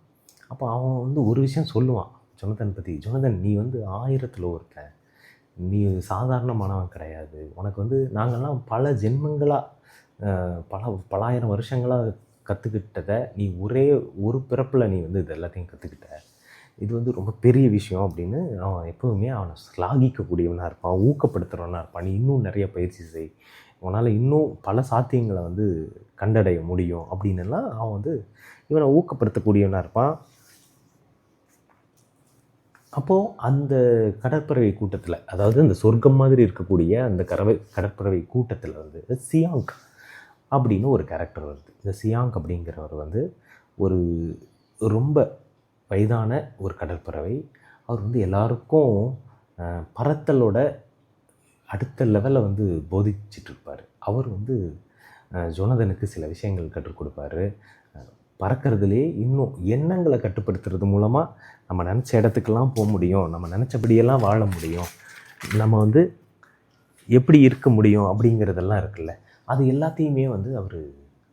Speaker 1: அப்போ அவன் வந்து ஒரு விஷயம் சொல்லுவான் ஜொனதன் பற்றி. ஜொனதன், நீ வந்து 1000ல் ஒருத்தன், நீ சாதாரணமானவன் கிடையாது. உனக்கு வந்து நாங்கள்லாம் பல ஜென்மங்களாக பலாயிரம் வருஷங்களாக கற்றுக்கிட்டதை நீ ஒரே ஒரு பிறப்பில் நீ வந்து இது எல்லாத்தையும் கற்றுக்கிட்ட. இது வந்து ரொம்ப பெரிய விஷயம் அப்படின்னு அவன் எப்போவுமே அவனை ஸ்லாகிக்கக்கூடியவனாக இருப்பான், ஊக்கப்படுத்துகிறவனாக இருப்பான். நீ இன்னும் நிறைய பயிற்சி செய், உன்னால் இன்னும் பல சாத்தியங்களை வந்து கண்டடைய முடியும் அப்படின்னுலாம் அவன் வந்து இவனை ஊக்கப்படுத்தக்கூடியவனாக இருப்பான். அப்போது அந்த கடற்பறவை கூட்டத்தில், அதாவது அந்த சொர்க்கம் மாதிரி இருக்கக்கூடிய அந்த கடற்பறவை கூட்டத்தில் வந்து சியாங்க் அப்படின்னு ஒரு கேரக்டர் வருது. இந்த சியாங்க் அப்படிங்கிறவர் வந்து ஒரு ரொம்ப வயதான ஒரு கடற்பறவை. அவர் வந்து எல்லாருக்கும் பறத்தலோட அடுத்த லெவலில் வந்து போதிச்சிட்ருப்பார். அவர் வந்து ஜொனதனுக்கு சில விஷயங்கள் கற்றுக் கொடுப்பாரு. பறக்கிறதுலே இன்னும் எண்ணங்களை கட்டுப்படுத்துறது மூலமாக நம்ம நினச்ச இடத்துக்கெல்லாம் போக முடியும், நம்ம நினச்சபடியெல்லாம் வாழ முடியும், நம்ம வந்து எப்படி இருக்க முடியும் அப்படிங்கிறதெல்லாம் இருக்குல்ல, அது எல்லாத்தையுமே வந்து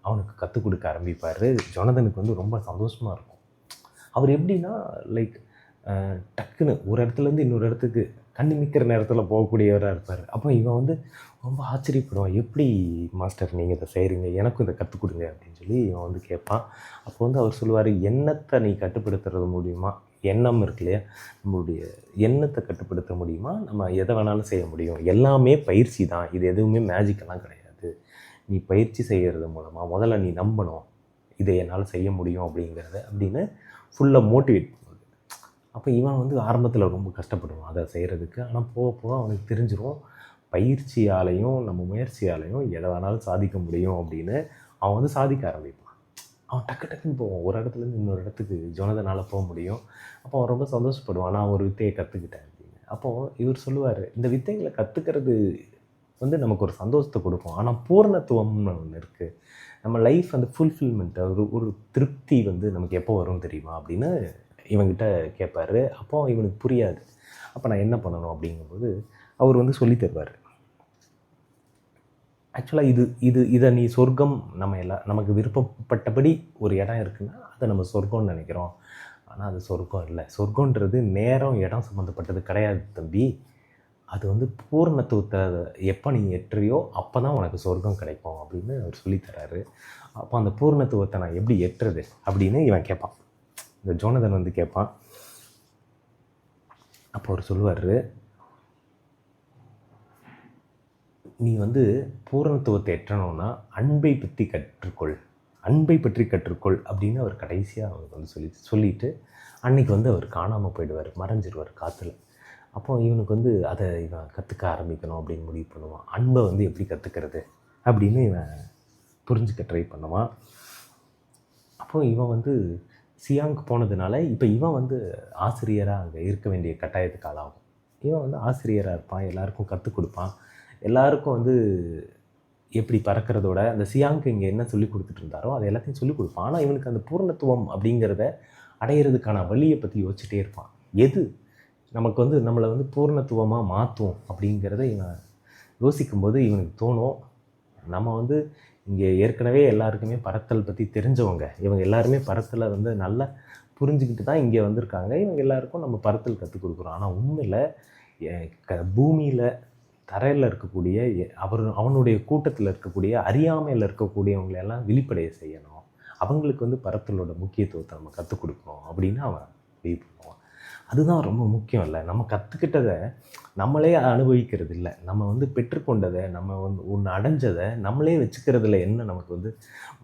Speaker 1: அவனுக்கு கற்றுக் கொடுக்க ஆரம்பிப்பார். ஜொனதனுக்கு வந்து ரொம்ப சந்தோஷமாக இருக்கும். அவர் எப்படின்னா லைக் டக்குன்னு ஒரு இடத்துலேருந்து இன்னொரு இடத்துக்கு கண்ணிமிக்கிற நேரத்தில் போகக்கூடியவராக இருப்பார். அப்போ இவன் வந்து ரொம்ப ஆச்சரியப்படுவான், எப்படி மாஸ்டர் நீங்கள் இதை செய்கிறீங்க, எனக்கும் இதை கற்றுக் கொடுங்க அப்படின்னு சொல்லி இவன் வந்து கேட்பான். அப்போ வந்து அவர் சொல்லுவார், எண்ணத்தை நீ கட்டுப்படுத்துறது மூலிமா, எண்ணம் இருக்கு இல்லையா, நம்மளுடைய எண்ணத்தை கட்டுப்படுத்த முடியுமா, நம்ம எதை வேணாலும் செய்ய முடியும், எல்லாமே பயிற்சி தான், இது எதுவுமே மேஜிக்கெல்லாம் கிடையாது, நீ பயிற்சி செய்கிறது மூலமாக முதல்ல நீ நம்பணும் இதை என்னால் செய்ய முடியும் அப்படிங்கிறத அப்படின்னு ஃபுல்லாக மோட்டிவேட் பண்ணுவாங்க. அப்போ இவன் வந்து ஆரம்பத்தில் ரொம்ப கஷ்டப்படுவான் அதை செய்கிறதுக்கு. ஆனால் போக போக அவனுக்கு தெரிஞ்சிடும், பயிற்சியாலையும் நம்ம முயற்சியாலையும் எதை வேணாலும் சாதிக்க முடியும் அப்படின்னு அவன் வந்து சாதிக்க ஆரம்பிப்பான். அவன் டக்குன்னு போவான், ஒரு இடத்துலேருந்து இன்னொரு இடத்துக்கு ஜொனதனால் போக முடியும். அப்போ அவன் ரொம்ப சந்தோஷப்படுவான், நான் ஒரு வித்தையை கற்றுக்கிட்டேன் அப்படின்னு. அப்போது இவர் சொல்லுவார், இந்த வித்தைகளை கற்றுக்கிறது வந்து நமக்கு ஒரு சந்தோஷத்தை கொடுக்கும், ஆனால் பூர்ணத்துவம்னு ஒன்று இருக்குது, நம்ம லைஃப் வந்து ஃபுல்ஃபில்மெண்ட், ஒரு திருப்தி வந்து நமக்கு எப்போ வரும் தெரியுமா அப்படின்னு இவன்கிட்ட கேட்பார். அப்போ இவனுக்கு புரியாது. அப்போ நான் என்ன பண்ணணும் அப்படிங்கும்போது அவர் வந்து சொல்லி தருவார். ஆக்சுவலாக இதை நீ சொர்க்கம், நமக்கு விருப்பப்பட்டபடி ஒரு இடம் இருக்குன்னா அதை நம்ம சொர்க்கம்னு நினைக்கிறோம். ஆனால் அது சொர்க்கம் இல்லை. சொர்க்கன்றது நேரம் இடம் சம்மந்தப்பட்டது கிடையாது தம்பி. அது வந்து பூர்ணத்துவத்தை எப்போ நீ எட்டுறியோ அப்போ தான் உனக்கு சொர்க்கம் கிடைக்கும் அப்படின்னு அவர் சொல்லித்தராரு. அப்போ அந்த பூர்ணத்துவத்தை நான் எப்படி எட்டுறது அப்படின்னு இவன் கேட்பான், இந்த ஜோனதன் வந்து கேட்பான். அப்போ அவர் சொல்லுவார், நீ வந்து பூரணத்துவத்தை எட்டணும்னா அன்பை பற்றி கற்றுக்கொள் அப்படின்னு அவர் கடைசியாக அவருக்கு வந்து சொல்லிட்டு அன்றைக்கி வந்து அவர் காணாமல் போயிடுவார், மறைஞ்சிடுவார் காற்றுல. அப்போ இவனுக்கு வந்து அதை இவன் கற்றுக்க ஆரம்பிக்கணும் அப்படின்னு முடிவு பண்ணுவான். அன்பை வந்து எப்படி கற்றுக்கிறது அப்படின்னு இவன் புரிஞ்சுக்க ட்ரை பண்ணுவான். அப்போது இவன் வந்து சியாங்க்கு போனதுனால இப்போ இவன் வந்து ஆசிரியராக அங்கே இருக்க வேண்டிய கட்டாயத்துக்கு ஆளாகும். இவன் வந்து ஆசிரியராக இருப்பான், எல்லாருக்கும் கற்றுக் கொடுப்பான், எல்லாருக்கும் வந்து எப்படி பறக்கிறதோட அந்த சியாங்க்கு இங்கே என்ன சொல்லி கொடுத்துட்டு இருந்தாரோ அதை எல்லாத்தையும் சொல்லிக் கொடுப்பான். ஆனால் இவனுக்கு அந்த பூர்ணத்துவம் அப்படிங்கிறத அடையிறதுக்கான வழியை பற்றி யோசிச்சுட்டே இருப்பான். எது நமக்கு வந்து நம்மளை வந்து பூர்ணத்துவமாக மாற்றும் அப்படிங்கிறத இவன் யோசிக்கும்போது இவனுக்கு தோணும், நம்ம வந்து இங்கே ஏற்கனவே எல்லாருக்குமே பறத்தல் பற்றி தெரிஞ்சவங்க, இவங்க எல்லாருமே பறத்தலை வந்து நல்லா புரிஞ்சுக்கிட்டு தான் இங்கே வந்திருக்காங்க, இவங்க எல்லாருக்கும் நம்ம பறத்தல் கற்றுக் கொடுக்குறோம். ஆனால் உண்மையில் பூமியில் தரையில் இருக்கக்கூடிய அவனுடைய கூட்டத்தில் இருக்கக்கூடிய அறியாமையில் இருக்கக்கூடியவங்களெல்லாம் விழிப்படைய செய்யணும், அவங்களுக்கு வந்து பறத்தலோட முக்கியத்துவத்தை நம்ம கற்றுக் கொடுக்கணும் அப்படின்னு அவன் முடிவு பண்ணுவான். அதுதான் ரொம்ப முக்கியம் இல்லை, நம்ம கற்றுக்கிட்டதை நம்மளே அனுபவிக்கிறது இல்லை, நம்ம வந்து பெற்றுக்கொண்டதை, நம்ம வந்து ஒன்று அடைஞ்சதை நம்மளே வச்சுக்கிறதுல என்ன நமக்கு வந்து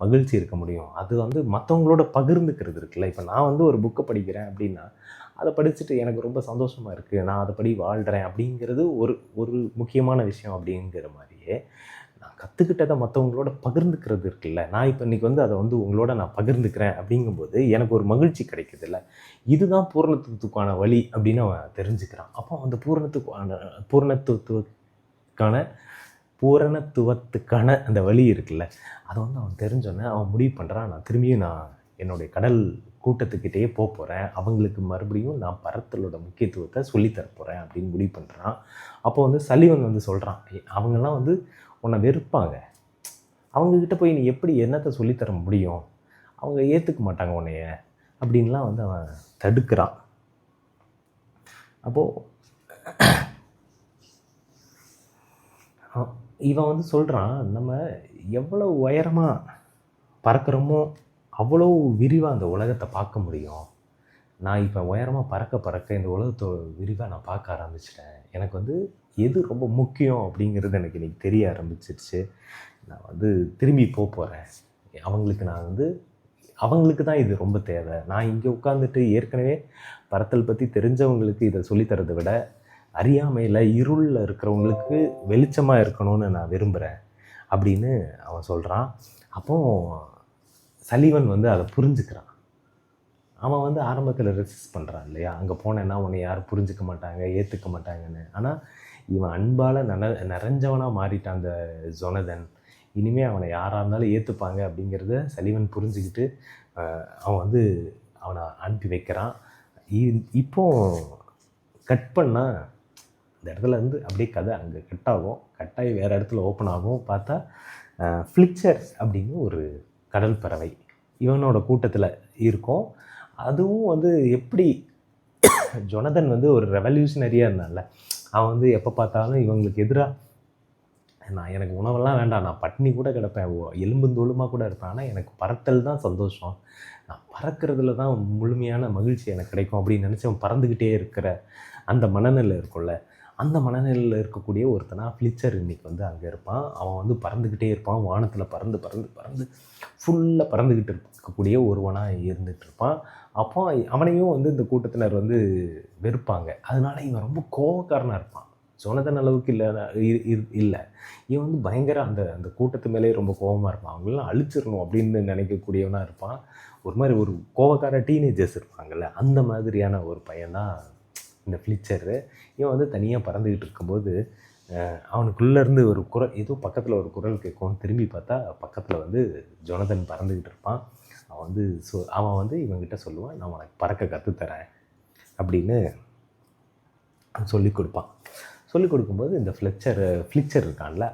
Speaker 1: மகிழ்ச்சி இருக்க முடியும், அது வந்து மற்றவங்களோட பகிர்ந்துக்கிறது இருக்குல்ல. இப்போ நான் வந்து ஒரு புக்கை படிக்கிறேன் அப்படின்னா அதை படிச்சுட்டு எனக்கு ரொம்ப சந்தோஷமாக இருக்குது, நான் அதை படி வாழ்கிறேன் அப்படிங்கிறது ஒரு முக்கியமான விஷயம். அப்படிங்கிற மாதிரியே நான் கற்றுக்கிட்டதை மற்றவங்களோட பகிர்ந்துக்கிறது இருக்குல்ல, நான் இப்போ இன்றைக்கி வந்து அதை வந்து உங்களோட நான் பகிர்ந்துக்கிறேன் அப்படிங்கும்போது எனக்கு ஒரு மகிழ்ச்சி கிடைக்குது இல்லை, இதுதான் பூர்ணத்துவத்துக்கான வழி அப்படின்னு அவன் தெரிஞ்சுக்கிறான். அப்போ அந்த பூரணத்துவத்துக்கான அந்த வழி இருக்குல்ல, அதை வந்து அவன் தெரிஞ்சோன்னே அவன் முடிவு பண்ணுறான், நான் திரும்பியும் என்னுடைய கடல் கூட்டத்துக்கிட்டே போகிறேன், அவங்களுக்கு மறுபடியும் நான் பறத்தலோட முக்கியத்துவத்தை சொல்லித்தரப்போகிறேன் அப்படின்னு முடிவு பண்ணுறான். அப்போ வந்து சலிவன் வந்து சொல்கிறான், அவங்கெல்லாம் வந்து உன்னை வெறுப்பாங்க, அவங்கக்கிட்ட போய் நீ எப்படி என்னத்தை சொல்லித்தர முடியும், அவங்க ஏற்றுக்க மாட்டாங்க உன்னைய அப்படின்லாம் வந்து அவன் தடுக்கிறான். அப்போது இவன் வந்து சொல்கிறான், நம்ம எவ்வளோ உயரமாக பறக்கிறோமோ அவ்வளோ விரிவாக அந்த உலகத்தை பார்க்க முடியும், நான் இப்போ உயரமாக பறக்க இந்த உலகத்தை விரிவாக நான் பார்க்க ஆரம்பிச்சிட்டேன், எனக்கு வந்து எது ரொம்ப முக்கியம் அப்படிங்கிறது எனக்கு இன்றைக்கி தெரிய ஆரம்பிச்சிருச்சு, நான் வந்து திரும்பி போகிறேன், அவங்களுக்கு தான் இது ரொம்ப தேவை, நான் இங்கே உட்காந்துட்டு ஏற்கனவே பறத்தல் பற்றி தெரிஞ்சவங்களுக்கு இதை சொல்லித்தரதை விட அறியாமையில் இருளில் இருக்கிறவங்களுக்கு வெளிச்சமாக இருக்கணும்னு நான் விரும்புகிறேன் அப்படின்னு அவன் சொல்கிறான். அப்போது சலிவன் வந்து அதை புரிஞ்சுக்கிறான். அவன் வந்து ஆரம்பத்தில் ரெசிஸ்ட் பண்ணுறான் இல்லையா, அங்கே போனேன்னா உன்னை யாரும் புரிஞ்சுக்க மாட்டாங்க, ஏற்றுக்க மாட்டாங்கன்னு. ஆனால் இவன் அன்பால் நிறைஞ்சவனாக மாறிட்டான் அந்த ஜொனதன். இனிமேல் அவனை யாராக இருந்தாலும் ஏற்றுப்பாங்க அப்படிங்கிறத சலிவன் புரிஞ்சுக்கிட்டு அவன் வந்து அவனை அனுப்பி வைக்கிறான். இப்போ கட் பண்ணால் இந்த இடத்துல இருந்து அப்படியே கதை அங்கே கட் ஆகும். கட்டாகி வேறு இடத்துல ஓப்பன் ஆகும். பார்த்தா ஃப்ளிச்சர் அப்படின்னு ஒரு கடல் பறவை இவனோட கூட்டத்தில் இருக்கும். அதுவும் வந்து எப்படி ஜொனதன் வந்து ஒரு ரெவல்யூஷனரியாக இருந்தான்ல, அவன் வந்து எப்போ பார்த்தாலும் இவங்களுக்கு எதிராக எனக்கு உணவெல்லாம் வேண்டாம், நான் பட்டினி கூட கிடப்பேன், எலும்புந்தோலுமாக கூட இருப்பேன், ஆனால் எனக்கு பறத்தல் தான் சந்தோஷம், நான் பறக்கிறதுல தான் முழுமையான மகிழ்ச்சி எனக்கு கிடைக்கும் அப்படின்னு நினச்சி அவன் பறந்துக்கிட்டே இருக்கிற அந்த மனநிலை இருக்கும்ல, அந்த மனநிலையில் இருக்கக்கூடிய ஒருத்தனாக ஃப்ளிச்சர் இன்றைக்கி வந்து அங்கே இருப்பான். அவன் வந்து பறந்துக்கிட்டே இருப்பான், வானத்தில் பறந்து பறந்து பறந்து ஃபுல்லாக பறந்துக்கிட்டு இருக்கக்கூடிய ஒருவனாக இருந்துகிட்டு இருப்பான். அப்போ அவனையும் வந்து இந்த கூட்டத்தினர் வந்து வெறுப்பாங்க. அதனால இவன் ரொம்ப கோவக்காரனாக இருப்பான். ஜொனதன் அளவுக்கு இல்லை, இவன் வந்து பயங்கர அந்த அந்த கூட்டத்து மேலேயே ரொம்ப கோபமாக இருப்பான். அவங்களெலாம் அழிச்சிடணும் அப்படின்னு நினைக்கக்கூடியவனாக இருப்பான். ஒரு மாதிரி ஒரு கோவக்கார டீனேஜர்ஸ் இருப்பாங்கள்ல, அந்த மாதிரியான ஒரு பையன்தான் இந்த ஃப்ளிச்சரு. இவன் வந்து தனியாக பறந்துக்கிட்டு இருக்கும்போது அவனுக்குள்ளேருந்து ஒரு குரல், ஏதோ பக்கத்தில் ஒரு குரல் கேட்கும். திரும்பி பார்த்தா பக்கத்தில் வந்து ஜொனதன் பறந்துக்கிட்டு இருப்பான். அவன் வந்து இவன்கிட்ட சொல்லுவான், நான் உனக்கு பறக்க கற்றுத்தரேன் அப்படின்னு சொல்லிக் கொடுப்பான். சொல்லிக் கொடுக்கும்போது இந்த ஃப்ளிச்சர் இருக்கான்ல,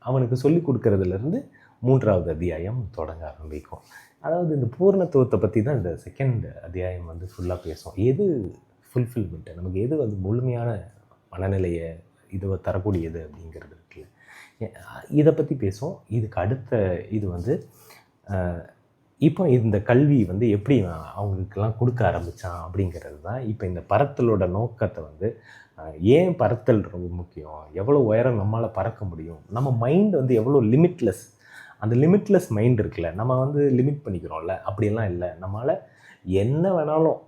Speaker 1: அவனுக்கு சொல்லிக் கொடுக்கறதுலேருந்து 3வது அத்தியாயம் தொடங்க ஆரம்பிக்கும். அதாவது இந்த பூர்ணத்துவத்தை பற்றி தான் இந்த செகண்ட் அத்தியாயம் வந்து ஃபுல்லாக பேசும். எது ஃபுல்ஃபில்மெண்ட்டு, நமக்கு எது வந்து முழுமையான மனநிலையை இது தரக்கூடியது அப்படிங்கிறது இருக்குல்ல, இதை பற்றி பேசும். இதுக்கு அடுத்த இது வந்து இப்போ இந்த கல்வி வந்து எப்படி அவங்களுக்கெல்லாம் கொடுக்க ஆரம்பித்தான் அப்படிங்கிறது தான். இப்போ இந்த பறத்தலோட நோக்கத்தை வந்து ஏன் பறத்தல் ரொம்ப முக்கியம், எவ்வளோ உயரம் நம்மளால் பறக்க முடியும், நம்ம மைண்ட் வந்து எவ்வளோ லிமிட்லெஸ், அந்த லிமிட்லெஸ் மைண்ட் இருக்குல்ல, நம்ம வந்து லிமிட் பண்ணிக்கிறோம்ல, அப்படியெல்லாம் இல்லை, நம்மளால் என்ன வேணாலும்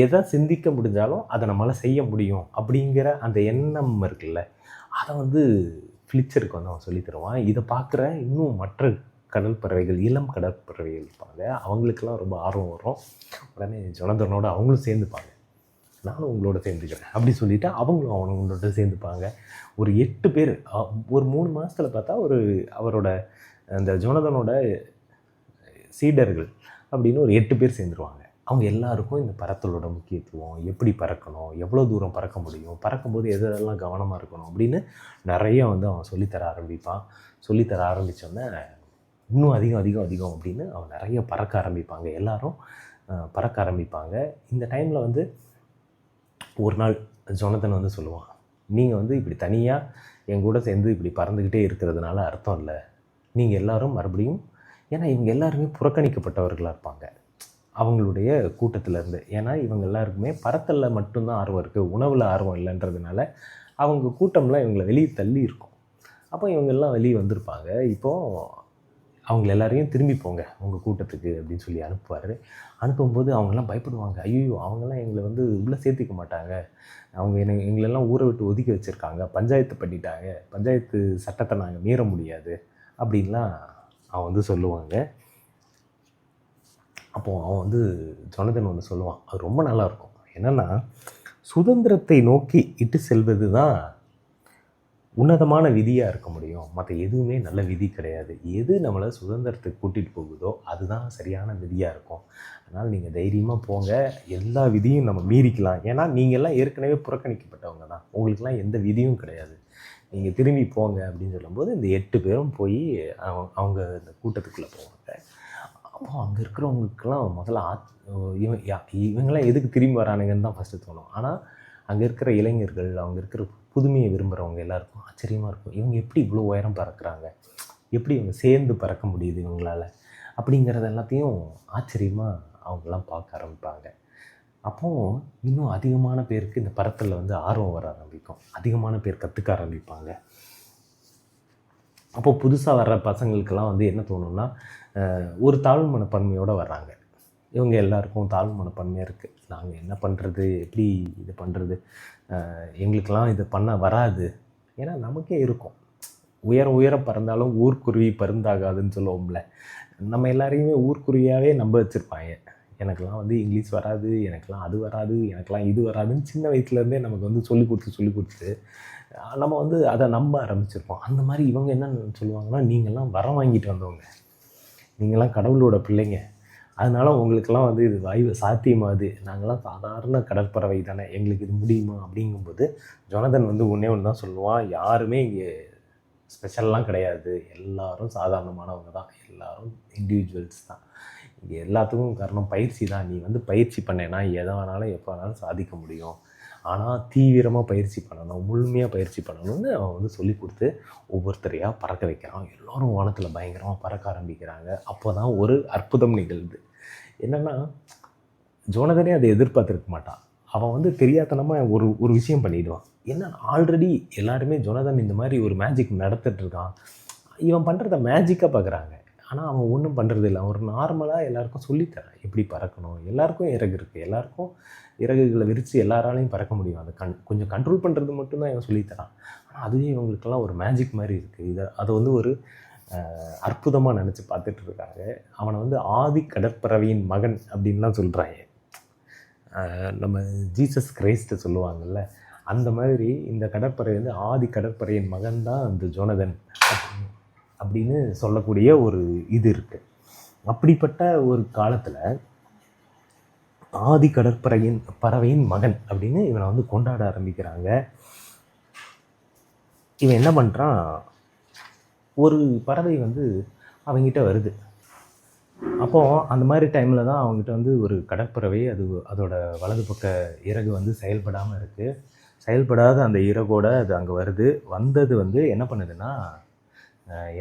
Speaker 1: எதை சிந்திக்க முடிஞ்சாலும் அதை நம்மளால் செய்ய முடியும் அப்படிங்கிற அந்த எண்ணம் இருக்குல்ல, அதை வந்து ஃப்ளிச்சருக்கு வந்து அவன் சொல்லி தருவான். இதை பார்க்குற இன்னும் மற்ற கடல் பறவைகள், இளம் கடற்பறவைகள் இருப்பாங்க, அவங்களுக்கெல்லாம் ரொம்ப ஆர்வம் வரும். உடனே ஜொனதனோட அவங்களும் சேர்ந்துப்பாங்க, நானும் உங்களோட சேர்ந்துக்கிறேன் அப்படி சொல்லிவிட்டு அவங்களும் அவங்களோட சேர்ந்துப்பாங்க. ஒரு 8 பேர் ஒரு 3 மாதத்தில் பார்த்தா அவரோட அந்த ஜொனதனோட சீடர்கள் அப்படின்னு ஒரு 8 பேர் சேர்ந்துருவாங்க. அவங்க எல்லாருக்கும் இந்த பறத்தலோட முக்கியத்துவம், எப்படி பறக்கணும், எவ்வளோ தூரம் பறக்க முடியும், பறக்கும்போது எதெல்லாம் கவனமாக இருக்கணும் அப்படின்னு நிறைய வந்து அவன் சொல்லித்தர ஆரம்பிப்பான். சொல்லித்தர ஆரம்பித்தோடனே இன்னும் அதிகம் அப்படின்னு அவன் நிறைய பறக்க ஆரம்பிப்பாங்க. எல்லாரும் பறக்க ஆரம்பிப்பாங்க. இந்த டைமில் வந்து ஒரு நாள் ஜொனதன் வந்து சொல்லுவான், நீங்கள் வந்து இப்படி தனியாக என் கூட சேர்ந்து இப்படி பறந்துக்கிட்டே இருக்கிறதுனால அர்த்தம் இல்லை, நீங்கள் எல்லோரும் மறுபடியும், ஏன்னா இவங்க எல்லாருமே புறக்கணிக்கப்பட்டவர்களாக இருப்பாங்க அவங்களுடைய கூட்டத்திலேருந்து. ஏன்னா இவங்க எல்லாருக்குமே பறத்தலில் மட்டும்தான் ஆர்வம் இருக்குது, உணவில் ஆர்வம் இல்லைன்றதுனால அவங்க கூட்டம்லாம் இவங்களை வெளியே தள்ளி இருக்கும். அப்போ இவங்கெல்லாம் வெளியே வந்திருப்பாங்க. இப்போது அவங்கள எல்லாரையும் திரும்பி போங்க உங்கள் கூட்டத்துக்கு அப்படின்னு சொல்லி அனுப்புவார். அனுப்பும்போது அவங்கெல்லாம் பயப்படுவாங்க. ஐயோ, அவங்கெல்லாம் எங்களை வந்து உள்ளே சேர்த்திக்க மாட்டாங்க, அவங்க எங்களெல்லாம் ஊரை விட்டு ஒதுக்கி வச்சுருக்காங்க, பஞ்சாயத்து பண்ணிட்டாங்க, பஞ்சாயத்து சட்டத்தை நாங்கள் மீற முடியாது அப்படின்லாம் அவன் வந்து சொல்லுவாங்க. அப்போது அவன் வந்து ஜொனதன் வந்து சொல்லுவான், அது ரொம்ப நல்லாயிருக்கும். என்னென்னா, சுதந்திரத்தை நோக்கி இட்டு செல்வது தான் உன்னதமான விதியாக இருக்க முடியும், மற்ற எதுவுமே நல்ல விதி கிடையாது. எது நம்மளை சுதந்திரத்துக்கு கூட்டிகிட்டு போகுதோ அதுதான் சரியான விதியாக இருக்கும். அதனால் நீங்கள் தைரியமாக போங்க, எல்லா விதியும் நம்ம மீறிக்கலாம். ஏன்னா நீங்கள்லாம் ஏற்கனவே புறக்கணிக்கப்பட்டவங்க தான், உங்களுக்கெல்லாம் எந்த விதியும் கிடையாது, நீங்கள் திரும்பி போங்க அப்படின்னு சொல்லும்போது இந்த 8 பேரும் போய் அவங்க இந்த கூட்டத்துக்குள்ளே போவாங்க. அப்போ அங்கே இருக்கிறவங்களுக்கெல்லாம் முதல்ல இவங்கெல்லாம் எதுக்கு திரும்பி வரானுங்கன்னு தான் ஃபஸ்ட்டு தோணும். ஆனால் அங்கே இருக்கிற இளைஞர்கள், அவங்க இருக்கிற புதுமையை விரும்புகிறவங்க எல்லாருக்கும் ஆச்சரியமாக இருக்கும். இவங்க எப்படி இவ்வளோ உயரம் பறக்கிறாங்க, எப்படி இவங்க சேர்ந்து பறக்க முடியுது இவங்களால் அப்படிங்கிறது எல்லாத்தையும் ஆச்சரியமாக அவங்களாம் பார்க்க ஆரம்பிப்பாங்க. அப்போது இன்னும் அதிகமான பேருக்கு இந்த பறத்தலில் வந்து ஆர்வம் வர ஆரம்பிக்கும், அதிகமான பேர் கற்றுக்க ஆரம்பிப்பாங்க. அப்போது புதுசாக வர்ற பசங்களுக்கெல்லாம் வந்து என்ன தோணுன்னா, ஒரு தாழ்வு மனப்பான்மையோடு வர்றாங்க. இவங்க எல்லாருக்கும் தாழ்வு மனப்பான்மையாக இருக்குது, நாங்கள் என்ன பண்ணுறது, எப்படி இது பண்ணுறது, எங்களுக்கெல்லாம் இது பண்ண வராது. ஏன்னா நமக்கே இருக்கும், உயர பறந்தாலும் ஊர்க்குருவி பருந்தாகாதுன்னு சொல்லுவோம்ல, நம்ம எல்லாரையுமே ஊர்க்குருவியாகவே நம்ப வச்சுருப்பாங்க. எனக்கெல்லாம் வந்து இங்கிலீஷ் வராது, எனக்கெல்லாம் அது வராது, எனக்கெல்லாம் இது வராதுன்னு சின்ன வயசுலேருந்தே நமக்கு வந்து சொல்லிக் கொடுத்து நம்ம வந்து அதை நம்ப ஆரம்பிச்சிருப்போம். அந்த மாதிரி இவங்க என்ன சொல்லுவாங்கன்னா, நீங்கள்லாம் வரம் வாங்கிட்டு வந்தவங்க, நீங்கள்லாம் கடவுளோட பிள்ளைங்க, அதனால உங்களுக்கெல்லாம் வந்து இது சாத்தியமாகுது, நாங்கள்லாம் சாதாரண கடற்பறவை தானே, எங்களுக்கு இது முடியுமா அப்படிங்கும்போது ஜொனதன் வந்து ஒன்றே ஒன்று தான் சொல்லுவான், யாருமே இங்கே ஸ்பெஷல்லாம் கிடையாது, எல்லாரும் சாதாரணமானவங்க தான், எல்லாரும் இண்டிவிஜுவல்ஸ் தான், இங்கே எல்லாத்துக்கும் காரணம் பயிற்சி தான், நீ வந்து பயிற்சி பண்ணேன்னா எதை வேணாலும் எப்போ வேணாலும் சாதிக்க முடியும், ஆனால் தீவிரமாக பயிற்சி பண்ணணும், முழுமையாக பயிற்சி பண்ணணும்னு அவன் வந்து சொல்லி கொடுத்து ஒவ்வொருத்தரையாக பறக்க வைக்கிறான். எல்லோரும் வானத்தில் பயங்கரமாக பறக்க ஆரம்பிக்கிறாங்க. அப்போ தான் ஒரு அற்புதம் நிகழ்து. என்னென்னா, ஜோனதனே அதை எதிர்பார்த்துருக்க மாட்டான். அவன் வந்து தெரியாதனமாக ஒரு விஷயம் பண்ணிடுவான். ஏன்னா ஆல்ரெடி எல்லாருமே ஜொனதன் இந்த மாதிரி ஒரு மேஜிக் நடத்திட்டுருக்கான், இவன் பண்ணுறத மேஜிக்காக பார்க்குறாங்க. ஆனால் அவன் ஒன்றும் பண்ணுறது இல்லை. அவன் ஒரு நார்மலாக எல்லாேருக்கும் சொல்லித்தரான் எப்படி பறக்கணும். எல்லாேருக்கும் இறகு இருக்குது, எல்லாேருக்கும் இறகுகளை விரித்து எல்லாராலையும் பறக்க முடியும். அதை கொஞ்சம் கண்ட்ரோல் பண்ணுறது மட்டும்தான் இவன் சொல்லித்தரான். ஆனால் அதுவே இவங்களுக்கெல்லாம் ஒரு மேஜிக் மாதிரி இருக்குது. அதை வந்து ஒரு அற்புதமாக நினச்சி பார்த்துட்டு இருக்காங்க. அவனை வந்து ஆதி கடற்பறவையின் மகன் அப்படின்லாம் சொல்கிறாங்க. நம்ம ஜீசஸ் கிரைஸ்ட்டை சொல்லுவாங்கள்ல, அந்த மாதிரி இந்த கடற்பறவை வந்து ஆதி கடற்பறையின் மகன் தான் இந்த ஜோனதன் அப்படின்னு சொல்லக்கூடிய ஒரு இது இருக்குது. அப்படிப்பட்ட ஒரு காலத்தில் ஆதி பறவையின் மகன் அப்படின்னு இவனை வந்து கொண்டாட ஆரம்பிக்கிறாங்க. இவன் என்ன பண்ணுறான், ஒரு பறவை வந்து அவங்ககிட்ட வருது. அப்போது அந்த மாதிரி டைமில் தான் அவங்ககிட்ட வந்து ஒரு கடற்பறவை அதோட வலது பக்க இறகு வந்து செயல்படாமல் இருக்குது. செயல்படாத அந்த இறகோடு அது அங்கே வருது. வந்தது வந்து என்ன பண்ணுதுன்னா,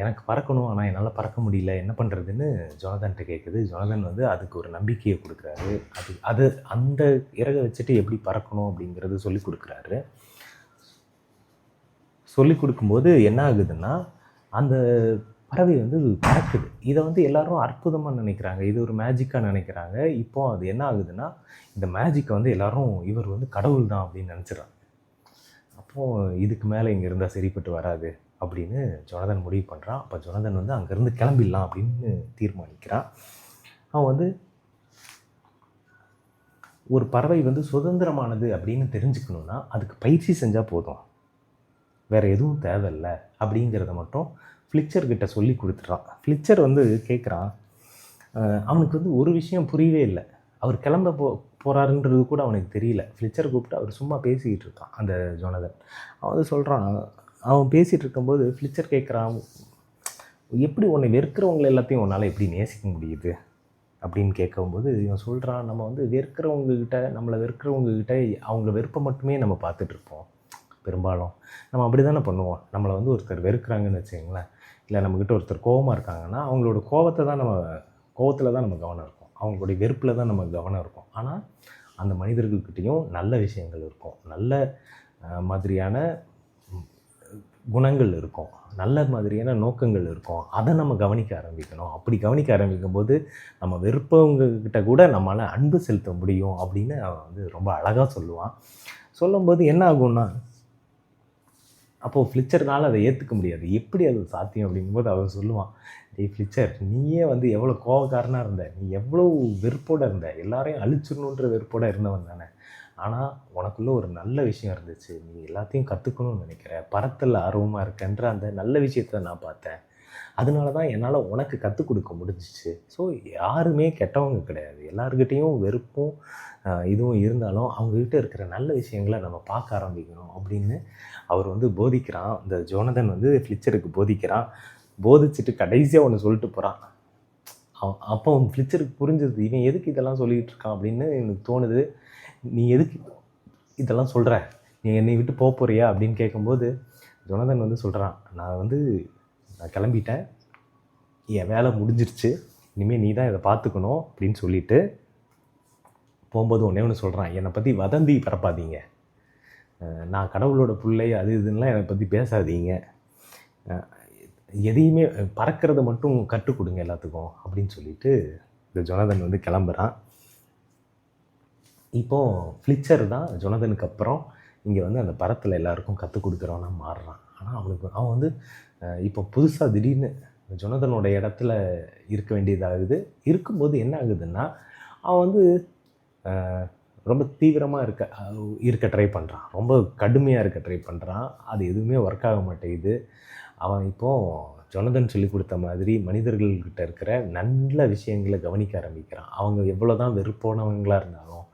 Speaker 1: எனக்கு பறக்கணும், ஆனால் என்னால் பறக்க முடியல, என்ன பண்ணுறதுன்னு ஜொனதன்கிட்ட கேட்குது. ஜொனதன் வந்து அதுக்கு ஒரு நம்பிக்கையை கொடுக்குறாரு. அது அந்த இறகை வச்சுட்டு எப்படி பறக்கணும் அப்படிங்கிறது சொல்லி கொடுக்குறாரு. சொல்லி கொடுக்கும்போது என்ன ஆகுதுன்னா, அந்த பறவை வந்து பறக்குது. இதை வந்து எல்லோரும் அற்புதமாக நினைக்கிறாங்க, இது ஒரு மேஜிக்காக நினைக்கிறாங்க. இப்போது அது என்ன ஆகுதுன்னா, இந்த மேஜிக்கை வந்து எல்லோரும் இவர் வந்து கடவுள் தான் அப்படின்னு நினச்சிடறாங்க. அப்போது இதுக்கு மேலே இங்கே இருந்தால் சரிப்பட்டு வராது அப்படின்னு ஜொனதன் முடிவு பண்ணுறான். அப்போ ஜொனதன் வந்து அங்கேருந்து கிளம்பிடலாம் அப்படின்னு தீர்மானிக்கிறான். அவன் வந்து ஒரு பறவை வந்து சுதந்திரமானது அப்படின்னு தெரிஞ்சுக்கணுன்னா அதுக்கு பயிற்சி செஞ்சால் போதும், வேறு எதுவும் தேவையில்லை அப்படிங்கிறத மட்டும் ஃப்ளிச்சர்கிட்ட சொல்லி கொடுத்துட்றான். ஃப்ளிச்சர் வந்து கேட்குறான். அவனுக்கு வந்து ஒரு விஷயம் புரியவே இல்லை. அவர் கிளம்ப போகிறாருன்றது கூட அவனுக்கு தெரியல. ஃப்ளிச்சர் கூப்பிட்டு அவர் சும்மா பேசிக்கிட்டு இருக்கான் அந்த ஜொனதன். அவன் வந்து சொல்கிறான், அவன் பேசிகிட்டு இருக்கும்போது ஃப்ளிச்சர் கேட்குறான், எப்படி உன்னை வெறுக்கிறவங்களை எல்லாத்தையும் உன்னால் எப்படி நேசிக்க முடியுது அப்படின்னு கேட்கும்போது இவன் சொல்கிறான், நம்ம வந்து நம்மளை வெறுக்கிறவங்கக்கிட்ட அவங்க வெறுப்பை மட்டுமே நம்ம பார்த்துட்ருப்போம். பெரும்பாலும் நம்ம அப்படி தானே பண்ணுவோம். நம்மளை வந்து ஒருத்தர் வெறுக்கிறாங்கன்னு வச்சுங்களேன், இல்லை நம்மக்கிட்ட ஒருத்தர் கோபமாக இருக்காங்கன்னா அவங்களோட கோபத்தில் தான் நம்ம கவனம் இருக்கும், அவங்களுடைய வெறுப்பில் தான் நம்ம கவனம் இருக்கும். ஆனால் அந்த மனிதர்கள்கிட்டையும் நல்ல விஷயங்கள் இருக்கும், நல்ல மாதிரியான குணங்கள் இருக்கும், நல்ல மாதிரியான நோக்கங்கள் இருக்கும். அதை நம்ம கவனிக்க ஆரம்பிக்கணும். அப்படி கவனிக்க ஆரம்பிக்கும்போது நம்ம வெறுப்பவங்கக்கிட்ட கூட நம்மளால் அன்பு செலுத்த முடியும் அப்படின்னு அவன் வந்து ரொம்ப அழகாக சொல்லுவான். சொல்லும்போது என்ன ஆகும்னா, அப்போது ஃப்ளிச்சர்னால் அதை ஏற்றுக்க முடியாது. எப்படி அது சாத்தியம் அப்படிங்கும்போது அவன் சொல்லுவான், டேய் ஃப்ளிச்சர், நீயே வந்து எவ்வளோ கோபக்காரனாக இருந்த, நீ எவ்வளோ வெறுப்போடு இருந்த, எல்லாரையும் அழிச்சிடணுன்ற வெறுப்போடு இருந்தவன் தானே. ஆனால் உனக்குள்ளே ஒரு நல்ல விஷயம் இருந்துச்சு, நீ எல்லாத்தையும் கற்றுக்கணும்னு நினைக்கிற, பறத்தல் ஆர்வமாக இருக்கன்ற அந்த நல்ல விஷயத்த நான் பார்த்தேன். அதனால தான் என்னால் உனக்கு கற்றுக் கொடுக்க முடிஞ்சிச்சு. ஸோ யாருமே கெட்டவங்க கிடையாது, எல்லாருக்கிட்டேயும் வெறுப்பும் இதுவும் இருந்தாலும் அவங்கக்கிட்ட இருக்கிற நல்ல விஷயங்களை நம்ம பார்க்க ஆரம்பிக்கணும் அப்படின்னு அவர் வந்து போதிக்கிறான். இந்த ஜோனதன் வந்து ஃப்ளிச்சருக்கு போதிக்கிறான். போதிச்சுட்டு கடைசியாக ஒன்று சொல்லிட்டு போகிறான். அப்போ ஃப்ளிச்சருக்கு புரிஞ்சது, இவன் எதுக்கு இதெல்லாம் சொல்லிக்கிட்டு இருக்கான் அப்படின்னு எனக்கு தோணுது. நீ எதுக்கு இதெல்லாம் சொல்கிற, நீ என்னை விட்டு போறியா அப்படின்னு கேட்கும்போது ஜொனதன் வந்து சொல்கிறான், நான் கிளம்பிட்டேன், என் வேலை முடிஞ்சிருச்சு, இனிமேல் நீ தான் இதை பார்த்துக்கணும் அப்படின்னு சொல்லிவிட்டு போகும்போது ஒன்று சொல்கிறான், என்னை பற்றி வதந்தி பரப்பாதீங்க, நான் கடவுளோட பிள்ளை அது இதுன்னெலாம் என்னை பற்றி பேசாதீங்க, எதையுமே பறக்கிறத மட்டும் கற்றுக் கொடுங்க எல்லாத்துக்கும் அப்படின்னு சொல்லிட்டு இந்த ஜொனதன் வந்து கிளம்புறான். இப்போது ஃப்ளிச்சர் தான் ஜொனதனுக்கு அப்புறம் இங்கே வந்து அந்த பறத்தில் எல்லாருக்கும் கற்றுக் கொடுக்குறவனா மாறுறான். ஆனால் அவன் வந்து இப்போ புதுசாக திடீர்னு ஜொனதனோட இடத்துல இருக்க வேண்டியதாகுது. இருக்கும்போது என்ன ஆகுதுன்னா, அவன் வந்து ரொம்ப தீவிரமாக இருக்க ட்ரை பண்ணுறான், ரொம்ப கடுமையாக இருக்க ட்ரை பண்ணுறான். அது எதுவுமே ஒர்க் ஆக மாட்டேங்குது. அவன் இப்போது ஜொனதன் சொல்லி கொடுத்த மாதிரி மனிதர்கள்கிட்ட இருக்கிற நல்ல விஷயங்களை கவனிக்க ஆரம்பிக்கிறான். அவங்க எவ்வளோ தான் வெறுப்பானவங்களாக இருந்தாலும்,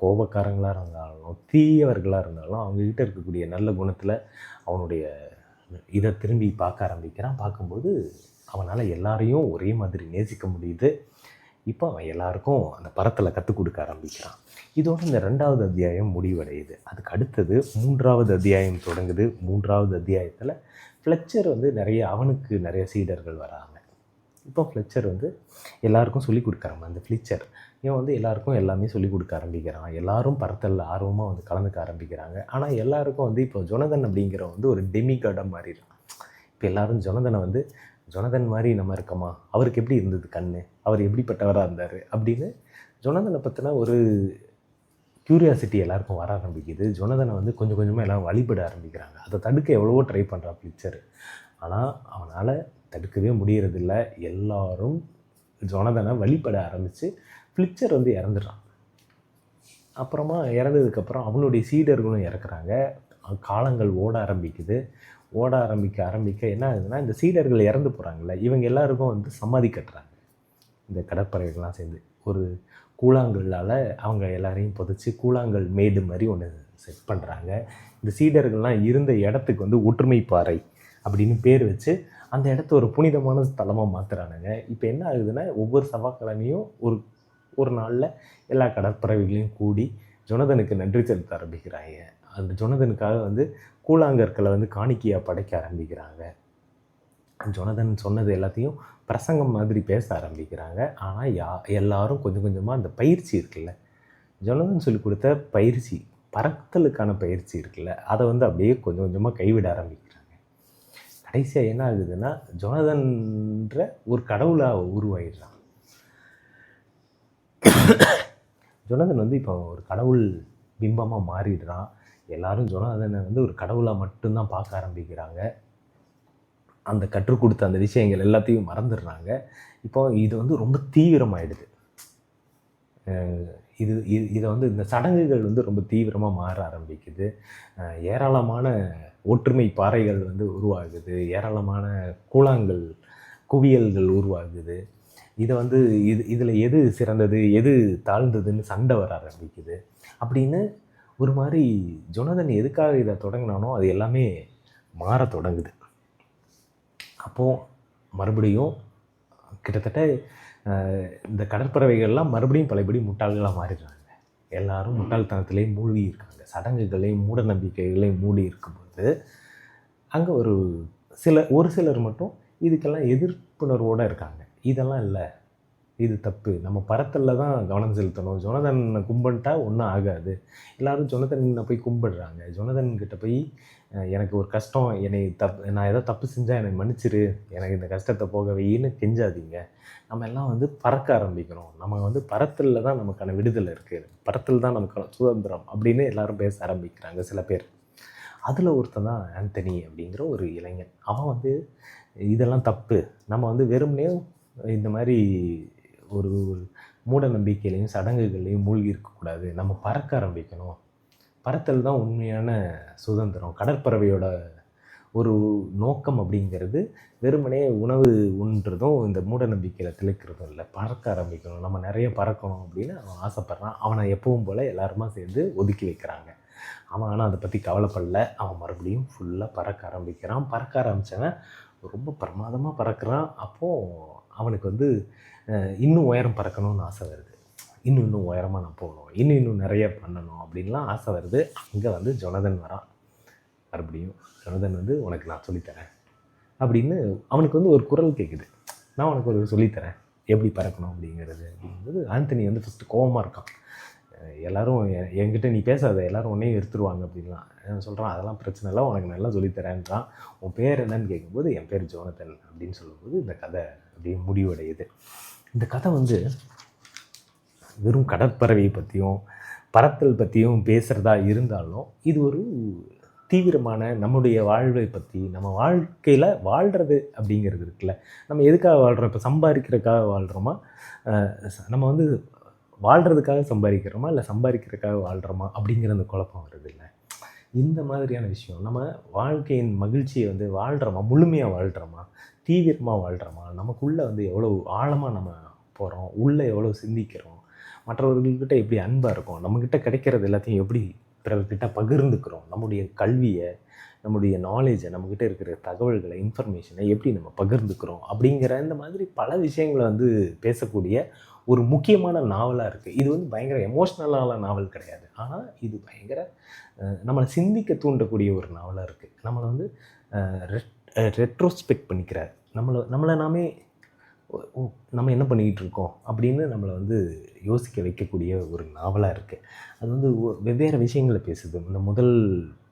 Speaker 1: கோபக்காரங்களாக இருந்தாலும், தீயவர்களாக இருந்தாலும், அவங்கக்கிட்ட இருக்கக்கூடிய நல்ல குணத்தில் அவனுடைய இதை திரும்பி பார்க்க ஆரம்பிக்கிறான். பார்க்கும்போது அவனால் எல்லாரையும் ஒரே மாதிரி நேசிக்க முடியுது. இப்போ அவன் எல்லாருக்கும் அந்த பரத்தில் கற்றுக் கொடுக்க ஆரம்பிக்கிறான். இதோடு இந்த 2வது அத்தியாயம் முடிவடையுது. அதுக்கு அடுத்தது 3வது அத்தியாயம் தொடங்குது. 3வது அத்தியாயத்தில் ஃப்ளெச்சர் வந்து அவனுக்கு நிறைய சீடர்கள் வராங்க. இப்போ ஃப்ளெச்சர் வந்து எல்லாருக்கும் சொல்லிக் கொடுக்குறாங்க. அந்த ஃப்ளிச்சர் இவன் வந்து எல்லாருக்கும் எல்லாமே சொல்லிக் கொடுக்க ஆரம்பிக்கிறான். எல்லாரும் பரத்தலில் ஆர்வமாக வந்து கலந்துக்க ஆரம்பிக்கிறாங்க. ஆனால் எல்லாருக்கும் வந்து இப்போ ஜொனதன் அப்படிங்கிற வந்து ஒரு டெமிகாடாக மாறிடுறான். இப்போ எல்லோரும் ஜொனதனை வந்து ஜொனதன் மாதிரி நம்ம இருக்கோமா, அவருக்கு எப்படி இருந்தது கண், அவர் எப்படிப்பட்டவராக இருந்தார் அப்படின்னு ஜொனதனை பற்றின ஒரு க்யூரியாசிட்டி எல்லாருக்கும் வர ஆரம்பிக்குது. ஜொனதனை வந்து கொஞ்சம் கொஞ்சமாக எல்லோரும் வழிபட ஆரம்பிக்கிறாங்க. அதை தடுக்க எவ்வளவோ ட்ரை பண்ணுறான் ஃப்ளிச்சர். ஆனால் அவனால் தடுக்கவே முடியறதில்ல. எல்லாரும் ஜொனதனை வழிபட ஆரம்பித்து ஃப்ளிச்சர் வந்து இறந்துடுறான். அப்புறமா இறந்ததுக்கப்புறம் அவனுடைய சீடர்களும் இறக்குறாங்க. காலங்கள் ஓட ஆரம்பிக்க என்ன ஆகுதுன்னா, இந்த சீடர்கள் இறந்து போகிறாங்கல்ல, இவங்க எல்லாருக்கும் வந்து சமாதி கட்டுறாங்க. இந்த கடற்படைகள்லாம் சேர்ந்து ஒரு கூழாங்கல்லால் அவங்க எல்லாரையும் புதைச்சி கூழாங்கல் மேடு மாதிரி ஒன்று செட் பண்ணுறாங்க. இந்த சீடர்கள்லாம் இருந்த இடத்துக்கு வந்து ஒற்றுமை பாறை அப்படின்னு பேர் வச்சு அந்த இடத்த ஒரு புனிதமான ஸ்தலமாக மாற்றுறானுங்க. இப்போ என்ன ஆகுதுன்னா, ஒவ்வொரு செவ்வாய்க்கிழமையும் ஒரு நாளில் எல்லா கடற்பறவைகளையும் கூடி ஜொனதனுக்கு நன்றி செலுத்த ஆரம்பிக்கிறாங்க. அந்த ஜொனதனுக்காக வந்து கூழாங்கற்களை வந்து காணிக்கையாக படைக்க ஆரம்பிக்கிறாங்க. ஜொனதன் சொன்னது எல்லாத்தையும் பிரசங்கம் மாதிரி பேச ஆரம்பிக்கிறாங்க. ஆனால் எல்லாரும் கொஞ்சம் கொஞ்சமாக அந்த பயிற்சி இருக்குல்ல, ஜொனதன் சொல்லி கொடுத்த பயிற்சி, பறத்தலுக்கான பயிற்சி இருக்குல்ல, அதை வந்து அப்படியே கொஞ்சம் கொஞ்சமாக கைவிட ஆரம்பிக்கிறாங்க. கடைசியாக என்ன ஆகுதுன்னா, ஜொனதன்ற ஒரு கடவுளாக உருவாயிடுறான். ஜொனதன் வந்து இப்போ ஒரு கடவுள் பிம்பமாக மாறிடுறான். எல்லாரும் ஜொனதனை வந்து ஒரு கடவுளாக மட்டும்தான் பார்க்க ஆரம்பிக்கிறாங்க. அந்த கற்றுக் கொடுத்த அந்த விஷயங்கள் எல்லாத்தையும் மறந்துடுறாங்க. இப்போ இது வந்து ரொம்ப தீவிரமாயிடுது. இதை வந்து இந்த சடங்குகள் வந்து ரொம்ப தீவிரமாக மாற ஆரம்பிக்குது. ஏராளமான ஒற்றுமை பாறைகள் வந்து உருவாகுது. ஏராளமான கூழாங்கல் குவியல்கள் உருவாகுது. இதை வந்து இதில் எது சிறந்தது எது தாழ்ந்ததுன்னு சண்டை வர ஆரம்பிக்குது. அப்படின்னு ஒரு மாதிரி ஜொனதன் எதுக்காக இதை தொடங்கினானோ அது எல்லாமே மாற தொடங்குது. அப்போது மறுபடியும் கிட்டத்தட்ட இந்த கடற்பறவைகள்லாம் மறுபடியும் பழையபடி முட்டாள்களாக மாறிடுறாங்க. எல்லாரும் முட்டாள்தனத்திலே மூழ்கி இருக்காங்க. சடங்குகளையும் மூட நம்பிக்கைகளையும் மூடி இருக்கும்போது அங்கே ஒரு சிலர் மட்டும் இதுக்கெல்லாம் எதிர்ப்புணர்வோடு இருக்காங்க. இதெல்லாம் இல்லை, இது தப்பு, நம்ம பரத்தலில் தான் கவனம் செலுத்தணும், ஜொனதனை கும்பிட்டா ஒன்றும் ஆகாது. எல்லோரும் ஜொனதனை போய் கும்பிடுறாங்க. ஜொனதன்கிட்ட போய் எனக்கு ஒரு கஷ்டம், நான் ஏதோ தப்பு செஞ்சால் என்னை மன்னிச்சிரு, எனக்கு இந்த கஷ்டத்தை போக வைன்னு கெஞ்சாதீங்க. நம்ம எல்லாம் வந்து பறக்க ஆரம்பிக்கணும், நம்ம வந்து பரத்தலில் தான் நமக்கான விடுதலை இருக்குது, பரத்தல் தான் நமக்கான சுதந்திரம் அப்படின்னு எல்லாரும் பேச ஆரம்பிக்கிறாங்க சில பேர். அதில் ஒருத்தன் தான் ஆந்தனி அப்படிங்கிற ஒரு இளைஞன். அவன் வந்து இதெல்லாம் தப்பு, நம்ம வந்து வெறுமனே இந்த மாதிரி ஒரு மூட நம்பிக்கையிலையும் சடங்குகளையும் மூழ்கி இருக்கக்கூடாது, நம்ம பறக்க ஆரம்பிக்கணும், பறத்தல் தான் உண்மையான சுதந்திரம். கடற்பறவையோட ஒரு நோக்கம் அப்படிங்கிறது வெறுமனே உணவு உண்றதும் இந்த மூட நம்பிக்கையில் திளைக்கிறதும் இல்லை, பறக்க ஆரம்பிக்கணும், நம்ம நிறைய பறக்கணும் அப்படின்னு அவன் ஆசைப்பட்றான். அவனை எப்பவும் போல் எல்லாருமா சேர்ந்து ஒதுக்கி வைக்கிறாங்க. அவன் ஆனால் அதை பற்றி கவலைப்படல. அவன் மறுபடியும் ஃபுல்லாக பறக்க ஆரம்பிக்கிறான். பறக்க ஆரம்பித்தவன் ரொம்ப பிரமாதமாக பறக்கிறான். அப்போது அவனுக்கு வந்து இன்னும் உயரம் பறக்கணும்னு ஆசை வருது. இன்னும் உயரமாக நான் போகணும், இன்னும் நிறைய பண்ணணும் அப்படின்லாம் ஆசை வருது. அங்கே வந்து ஜொனதன் வரான். மறுபடியும் ஜொனதன் வந்து உனக்கு நான் சொல்லித்தரேன் அப்படின்னு அவனுக்கு வந்து ஒரு குரல் கேட்குது, நான் உனக்கு ஒரு சொல்லித்தரேன் எப்படி பறக்கணும் அப்படிங்கிறது அப்படிங்கும்போது ஆந்தனி வந்து ஃபஸ்ட்டு கோவமாக இருக்கான். எல்லோரும் என்கிட்ட நீ பேசாத, எல்லோரும் உன்னையும் எடுத்துருவாங்க அப்படின்லாம் சொல்கிறான். அதெல்லாம் பிரச்சனை இல்லை, உனக்கு நல்லா சொல்லித்தரேன்றான். உன் பேர் என்னன்னு கேட்கும்போது என் பேர் ஜோனதன் அப்படின்னு சொல்லும்போது இந்த கதை அப்படியே முடிவடையுது. இந்த கதை வந்து வெறும் கடற்பறவை பற்றியும் பறத்தல் பற்றியும் பேசுகிறதா இருந்தாலும் இது ஒரு தீவிரமான நம்முடைய வாழ்வை பற்றி, நம்ம வாழ்க்கையில் வாழ்கிறது அப்படிங்கிறது இருக்குல்ல, நம்ம எதுக்காக வாழ்கிறோம், இப்போ சம்பாதிக்கிறதுக்காக வாழ்கிறோமா, நம்ம வந்து வாழ்கிறதுக்காக சம்பாதிக்கிறோமா இல்லை சம்பாதிக்கிறதுக்காக வாழ்கிறோமா அப்படிங்கிற அந்த குழப்பம் வருது இல்லை. இந்த மாதிரியான விஷயம் நம்ம வாழ்க்கையின் மகிழ்ச்சியை வந்து வாழ்கிறோமா, முழுமையாக வாழ்கிறோமா, தீவிரமாக வாழ்கிறோமா, நமக்குள்ளே வந்து எவ்வளோ ஆழமாக நம்ம போகிறோம், உள்ளே எவ்வளோ சிந்திக்கிறோம், மற்றவர்கள்கிட்ட எப்படி அன்பாக இருக்கும், நம்மக்கிட்ட கிடைக்கிறது எல்லாத்தையும் எப்படி பிறர்கிட்ட பகிர்ந்துக்கிறோம், நம்முடைய கல்வியை, நம்முடைய நாலேஜை, நம்மக்கிட்ட இருக்கிற தகவல்களை, இன்ஃபர்மேஷனை எப்படி நம்ம பகிர்ந்துக்கிறோம் அப்படிங்கிற இந்த மாதிரி பல விஷயங்களை வந்து பேசக்கூடிய ஒரு முக்கியமான நாவலாக இருக்குது. இது வந்து பயங்கர எமோஷ்னலான நாவல் கிடையாது, ஆனால் இது பயங்கர நம்மளை சிந்திக்க தூண்டக்கூடிய ஒரு நாவலாக இருக்குது. நம்மளை வந்து ரெட்ரோஸ்பெக்ட் பண்ணிக்கிறார், நம்மளை நாமே நம்ம என்ன பண்ணிக்கிட்டு இருக்கோம் அப்படின்னு நம்மளை வந்து யோசிக்க வைக்கக்கூடிய ஒரு நாவலாக இருக்குது. அது வந்து வெவ்வேறு விஷயங்களை பேசுது. இந்த முதல்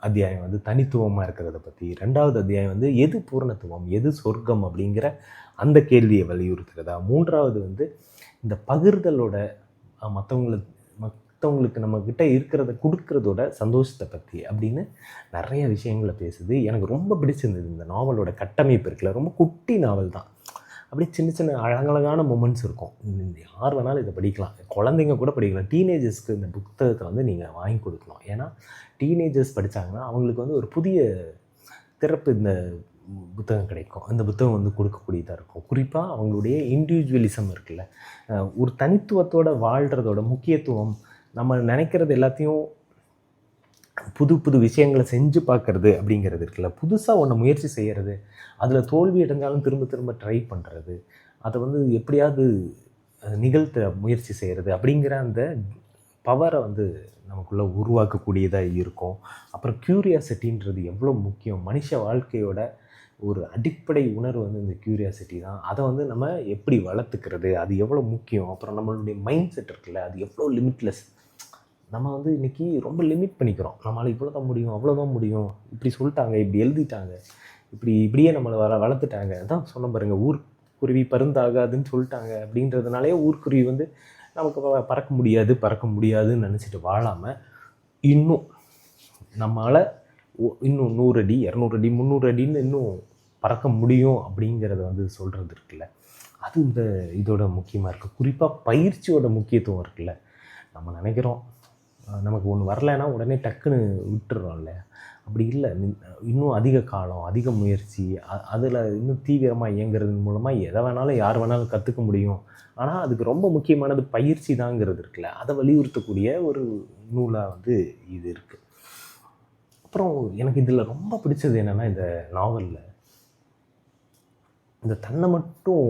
Speaker 1: அத்தியாயம் வந்து தனித்துவமாக இருக்கிறத பற்றி, ரெண்டாவது அத்தியாயம் வந்து எது பூரணத்துவம், எது சொர்க்கம் அப்படிங்கிற அந்த கேள்வியை வலியுறுத்துகிறதா, மூன்றாவது வந்து இந்த பகிர்தலோட மற்றவங்களுக்கு நம்மக்கிட்ட இருக்கிறத கொடுக்கறதோட சந்தோஷத்தை பற்றி அப்படின்னு நிறைய விஷயங்களை பேசுது. எனக்கு ரொம்ப பிடிச்சிருந்தது இந்த நாவலோட கட்டமைப்பு இருக்குல்ல. ரொம்ப குட்டி நாவல் தான், அப்படியே சின்ன சின்ன அழகழகான மொமெண்ட்ஸ் இருக்கும். யார் வேணாலும் இதை படிக்கலாம், குழந்தைங்க கூட படிக்கலாம். டீனேஜர்ஸ்க்கு இந்த புத்தகத்தை வந்து நீங்கள் வாங்கி கொடுக்கணும். ஏன்னா டீனேஜர்ஸ் படித்தாங்கன்னா அவங்களுக்கு வந்து ஒரு புதிய திறப்பு இந்த புத்தகம் கிடைக்கும். அந்த புத்தகம் வந்து கொடுக்கக்கூடியதாக இருக்கும். குறிப்பாக அவங்களுடைய இண்டிவிஜுவலிசம் இருக்குல்ல, ஒரு தனித்துவத்தோடு வாழ்கிறதோட முக்கியத்துவம், நம்ம நினைக்கிறது எல்லாத்தையும் புது புது விஷயங்களை செஞ்சு பார்க்குறது அப்படிங்கிறது இருக்குல்ல, புதுசாக ஒன்று முயற்சி செய்கிறது, அதில் தோல்வி அடைஞ்சாலும் திரும்ப திரும்ப ட்ரை பண்ணுறது, அதை வந்து எப்படியாவது நிகழ்த்த முயற்சி செய்கிறது அப்படிங்கிற அந்த பவரை வந்து நமக்குள்ளே உருவாக்கக்கூடியதாக இருக்கும். அப்புறம் க்யூரியாசிட்டின்றது எவ்வளோ முக்கியம், மனுஷ வாழ்க்கையோட ஒரு அடிப்படை உணர்வு வந்து இந்த க்யூரியாசிட்டி தான். அதை வந்து நம்ம எப்படி வளர்த்துக்கிறது, அது எவ்வளோ முக்கியம். அப்புறம் நம்மளுடைய மைண்ட் செட் இருக்குல்ல, அது எவ்வளோ லிமிட்லெஸ். நம்ம வந்து இன்றைக்கி ரொம்ப லிமிட் பண்ணிக்கிறோம். நம்மளால் இவ்வளோ தான் முடியும், அவ்வளோதான் முடியும், இப்படி சொல்லிட்டாங்க, இப்படி எழுதிட்டாங்க, இப்படியே நம்மளை வளர்த்துட்டாங்க. அதான் சொன்ன பாருங்கள், ஊர்க்குருவி பருந்தாகாதுன்னு சொல்லிட்டாங்க. அப்படின்றதுனாலே ஊர்க்குருவி வந்து நமக்கு பறக்க முடியாதுன்னு நினச்சிட்டு வாழாமல் இன்னும் நம்மளால் இன்னும் 100 அடி 200 அடி 300 அடின்னு இன்னும் பறக்க முடியும் அப்படிங்கிறத வந்து சொல்கிறது இருக்குல்ல, அது இந்த இதோட முக்கியமாக இருக்குது. குறிப்பாக பயிற்சியோட முக்கியத்துவம் இருக்குல்ல. நம்ம நினைக்கிறோம் நமக்கு ஒன்று வரலைன்னா உடனே டக்குன்னு விட்டுறோம் இல்லையா, அப்படி இல்லை. இன்னும் அதிக காலம், அதிக முயற்சி, அதில் இன்னும் தீவிரமாக இயங்குறது மூலமாக எதை வேணாலும் யார் வேணாலும் கற்றுக்க முடியும். ஆனால் அதுக்கு ரொம்ப முக்கியமானது பயிற்சி தாங்கிறது இருக்குல்ல, அதை வலியுறுத்தக்கூடிய ஒரு நூலாக வந்து இது இருக்குது. அப்புறம் எனக்கு இதில் ரொம்ப பிடிச்சது என்னென்னா, இந்த நாவலில் இந்த தன்னை மட்டும்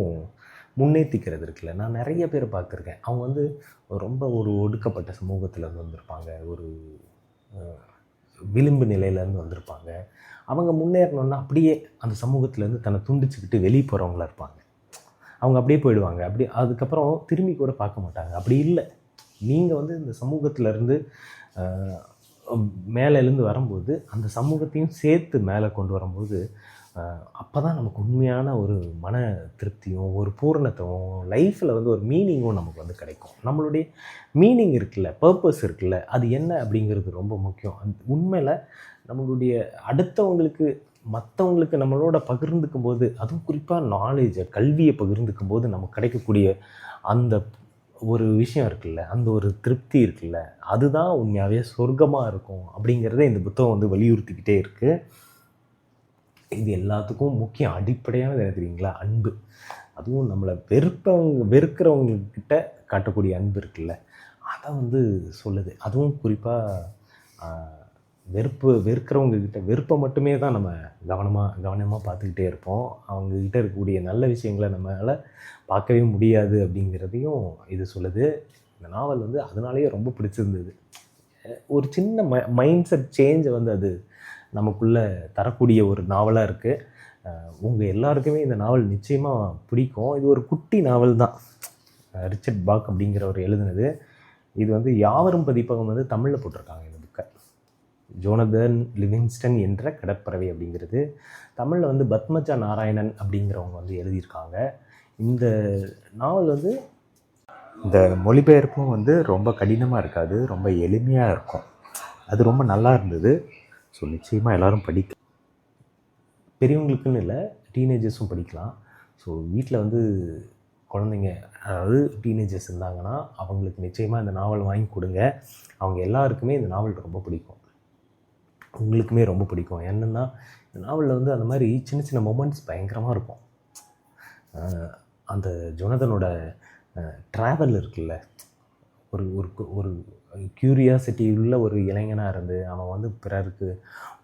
Speaker 1: முன்னேற்றிக்கிறது இருக்குல்ல. நான் நிறைய பேர் பார்த்துருக்கேன், அவங்க வந்து ரொம்ப ஒரு ஒடுக்கப்பட்ட சமூகத்திலேருந்து வந்திருப்பாங்க, ஒரு விளிம்பு நிலையிலேருந்து வந்திருப்பாங்க. அவங்க முன்னேறணுன்னா அப்படியே அந்த சமூகத்திலேருந்து தன்னை துண்டிச்சுக்கிட்டு வெளியே போகிறவங்களா இருப்பாங்க. அவங்க அப்படியே போயிடுவாங்க. அதுக்கப்புறம் திரும்பி கூட பார்க்க மாட்டாங்க. அப்படி இல்லை, நீங்கள் வந்து இந்த சமூகத்திலேருந்து மேலே எழுந்து வரும்போது அந்த சமூகத்தையும் சேர்த்து மேலே கொண்டு வரும்போது அப்போ தான் நமக்கு உண்மையான ஒரு மன திருப்தியும் ஒரு பூரணத்துவம், லைஃப்பில் வந்து ஒரு மீனிங்கும் நமக்கு வந்து கிடைக்கும். நம்மளுடைய மீனிங் இருக்குல்ல, பர்பஸ் இருக்குல்ல, அது என்ன அப்படிங்கிறது ரொம்ப முக்கியம். உண்மையில் நம்மளுடைய அடுத்தவங்களுக்கு மற்றவங்களுக்கு நம்மளோட பகிர்ந்துக்கும் போது, அதுவும் குறிப்பாக நாலேஜை, கல்வியை பகிர்ந்துக்கும் போது நமக்கு கிடைக்கக்கூடிய அந்த ஒரு விஷயம் இருக்குல்ல, அந்த ஒரு திருப்தி இருக்குல்ல, அதுதான் உண்மையாகவே சொர்க்கமாக இருக்கும் அப்படிங்கிறத இந்த புத்தகம் வந்து வலியுறுத்திக்கிட்டே இருக்குது. இது எல்லாத்துக்கும் முக்கியம், அடிப்படையானது என்ன தெரியுங்களா? அன்பு. அதுவும் நம்மளை வெறுக்கிறவங்கக்கிட்ட காட்டக்கூடிய அன்பு இருக்குல்ல, அதை வந்து சொல்லுது. அதுவும் குறிப்பாக வெறுக்கிறவங்கக்கிட்ட வெறுப்பை மட்டுமே தான் நம்ம கவனமாக பார்த்துக்கிட்டே இருப்போம். அவங்கக்கிட்ட இருக்கக்கூடிய நல்ல விஷயங்களை நம்மளால் பார்க்கவே முடியாது அப்படிங்கிறதையும் இது சொல்லுது. இந்த நாவல் வந்து அதனாலேயே ரொம்ப பிடிச்சிருந்தது. ஒரு சின்ன மைண்ட் செட் சேஞ்சை வந்து அது நமக்குள்ளே தரக்கூடிய ஒரு நாவலாக இருக்குது. உங்கள் எல்லாருக்குமே இந்த நாவல் நிச்சயமாக பிடிக்கும். இது ஒரு குட்டி நாவல் தான், ரிச்சர்ட் பாக் அப்படிங்கிறவர் எழுதுனது. இது வந்து யாவரும் பதிப்பகம் வந்து தமிழில் போட்டிருக்காங்க இந்த புக்கை. ஜோனதன் லிவிங்ஸ்டன் என்ற கடற்பறவை அப்படிங்கிறது. தமிழில் வந்து பத்மஜா நாராயணன் அப்படிங்கிறவங்க வந்து எழுதியிருக்காங்க. இந்த நாவல் வந்து இந்த மொழிபெயர்ப்பும் வந்து ரொம்ப கடினமாக இருக்காது, ரொம்ப எளிமையாக இருக்கும். அது ரொம்ப நல்லா இருந்தது. ஸோ நிச்சயமாக எல்லோரும் படிக்க, பெரியவங்களுக்குன்னு இல்லை, டீனேஜர்ஸும் படிக்கலாம். ஸோ வீட்டில் வந்து குழந்தைங்க, அதாவது டீனேஜர்ஸ் இருந்தாங்கன்னா அவங்களுக்கு நிச்சயமாக இந்த நாவல் வாங்கி கொடுங்க. அவங்க எல்லாருக்குமே இந்த நாவல் ரொம்ப பிடிக்கும். உங்களுக்குமே ரொம்ப பிடிக்கும். என்னென்னா, இந்த நாவலில் வந்து அந்த மாதிரி சின்ன சின்ன மொமெண்ட்ஸ் பயங்கரமாக இருக்கும். அந்த ஜொனதனோட ட்ராவல் இருக்குல்ல, ஒரு ஒரு ஒரு க்யூரியாசிட்டி உள்ள ஒரு இளைஞனாக இருந்து அவன் வந்து பிறருக்கு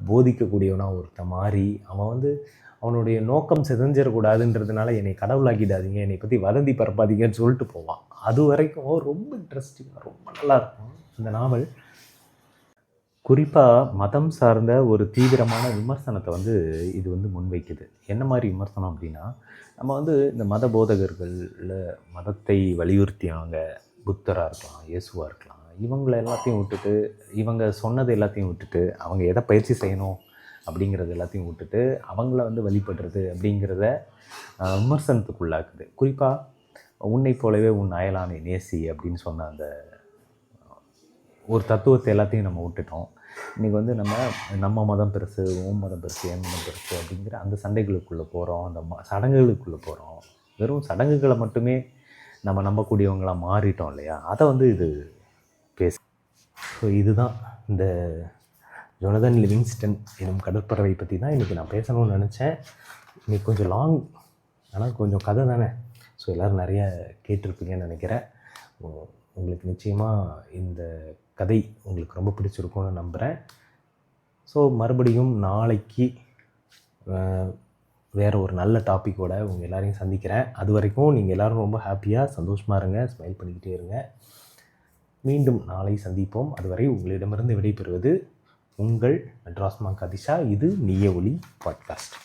Speaker 1: போதிக்கக்கூடியவனாக ஒருத்தன் மாறி, அவன் வந்து அவனுடைய நோக்கம் சிதைஞ்சிடக்கூடாதுன்றதுனால என்னை கடவுளாக்கிடாதீங்க, என்னை பற்றி வதந்தி பரப்பாதீங்கன்னு சொல்லிட்டு போவான். அது வரைக்கும் ரொம்ப இன்ட்ரெஸ்டிங்காக ரொம்ப நல்லாயிருக்கும் இந்த நாவல். குறிப்பாக மதம் சார்ந்த ஒரு தீவிரமான விமர்சனத்தை வந்து இது வந்து முன்வைக்குது. என்ன மாதிரி விமர்சனம் அப்படின்னா, நம்ம வந்து இந்த மத போதகர்கள், இல்லை மதத்தை வலியுறுத்தியவங்க, புத்தராக இருக்கலாம், இயேசுவாக இருக்கலாம், இவங்களை எல்லாத்தையும் விட்டுட்டு, இவங்க சொன்னது எல்லாத்தையும் விட்டுட்டு, அவங்க எதை பயிற்சி செய்யணும் அப்படிங்கிறது எல்லாத்தையும் விட்டுட்டு அவங்கள வந்து வழிபடுறது அப்படிங்கிறத விமர்சனத்துக்குள்ளாக்குது. குறிப்பாக உன்னை போலவே உன் அயலானை நேசி அப்படின்னு சொன்ன அந்த ஒரு தத்துவத்தை எல்லாத்தையும் நம்ம விட்டுட்டோம். இன்றைக்கி வந்து நம்ம மதம் பெருசு, உன் மதம் பெருசு, என் மதம் பெருசு அப்படிங்கிற அந்த சண்டைகளுக்குள்ளே போகிறோம், அந்த சடங்குகளுக்குள்ளே போகிறோம். வெறும் சடங்குகளை மட்டுமே நம்ம நம்பக்கூடியவங்களாக மாறிட்டோம் இல்லையா? அதை வந்து இது பேசு. ஸோ இதுதான் இந்த ஜொனதன் லிவிங்ஸ்டன் எனும் கடற்பறவை பற்றி தான் இன்றைக்கி நான் பேசணும்னு நினச்சேன். இன்றைக்கி கொஞ்சம் லாங், ஆனால் கொஞ்சம் கதை தானே. ஸோ எல்லோரும் நிறைய கேட்டிருப்பீங்கன்னு நினைக்கிறேன். உங்களுக்கு நிச்சயமாக இந்த கதை உங்களுக்கு ரொம்ப பிடிச்சிருக்கும்னு நம்புகிறேன். ஸோ மறுபடியும் நாளைக்கு வேறு ஒரு நல்ல டாப்பிக்கோட உங்கள் எல்லோரையும் சந்திக்கிறேன். அது வரைக்கும் நீங்கள் எல்லோரும் ரொம்ப ஹாப்பியாக சந்தோஷமாக இருங்க, ஸ்மைல் பண்ணிக்கிட்டே இருங்க. மீண்டும் நாளை சந்திப்போம். அதுவரை உங்களிடமிருந்து விடைபெறுவது உங்கள் மெட்ராஸ் மாங்க் அதிஷா. இது நீய ஒலி பாட்காஸ்ட்.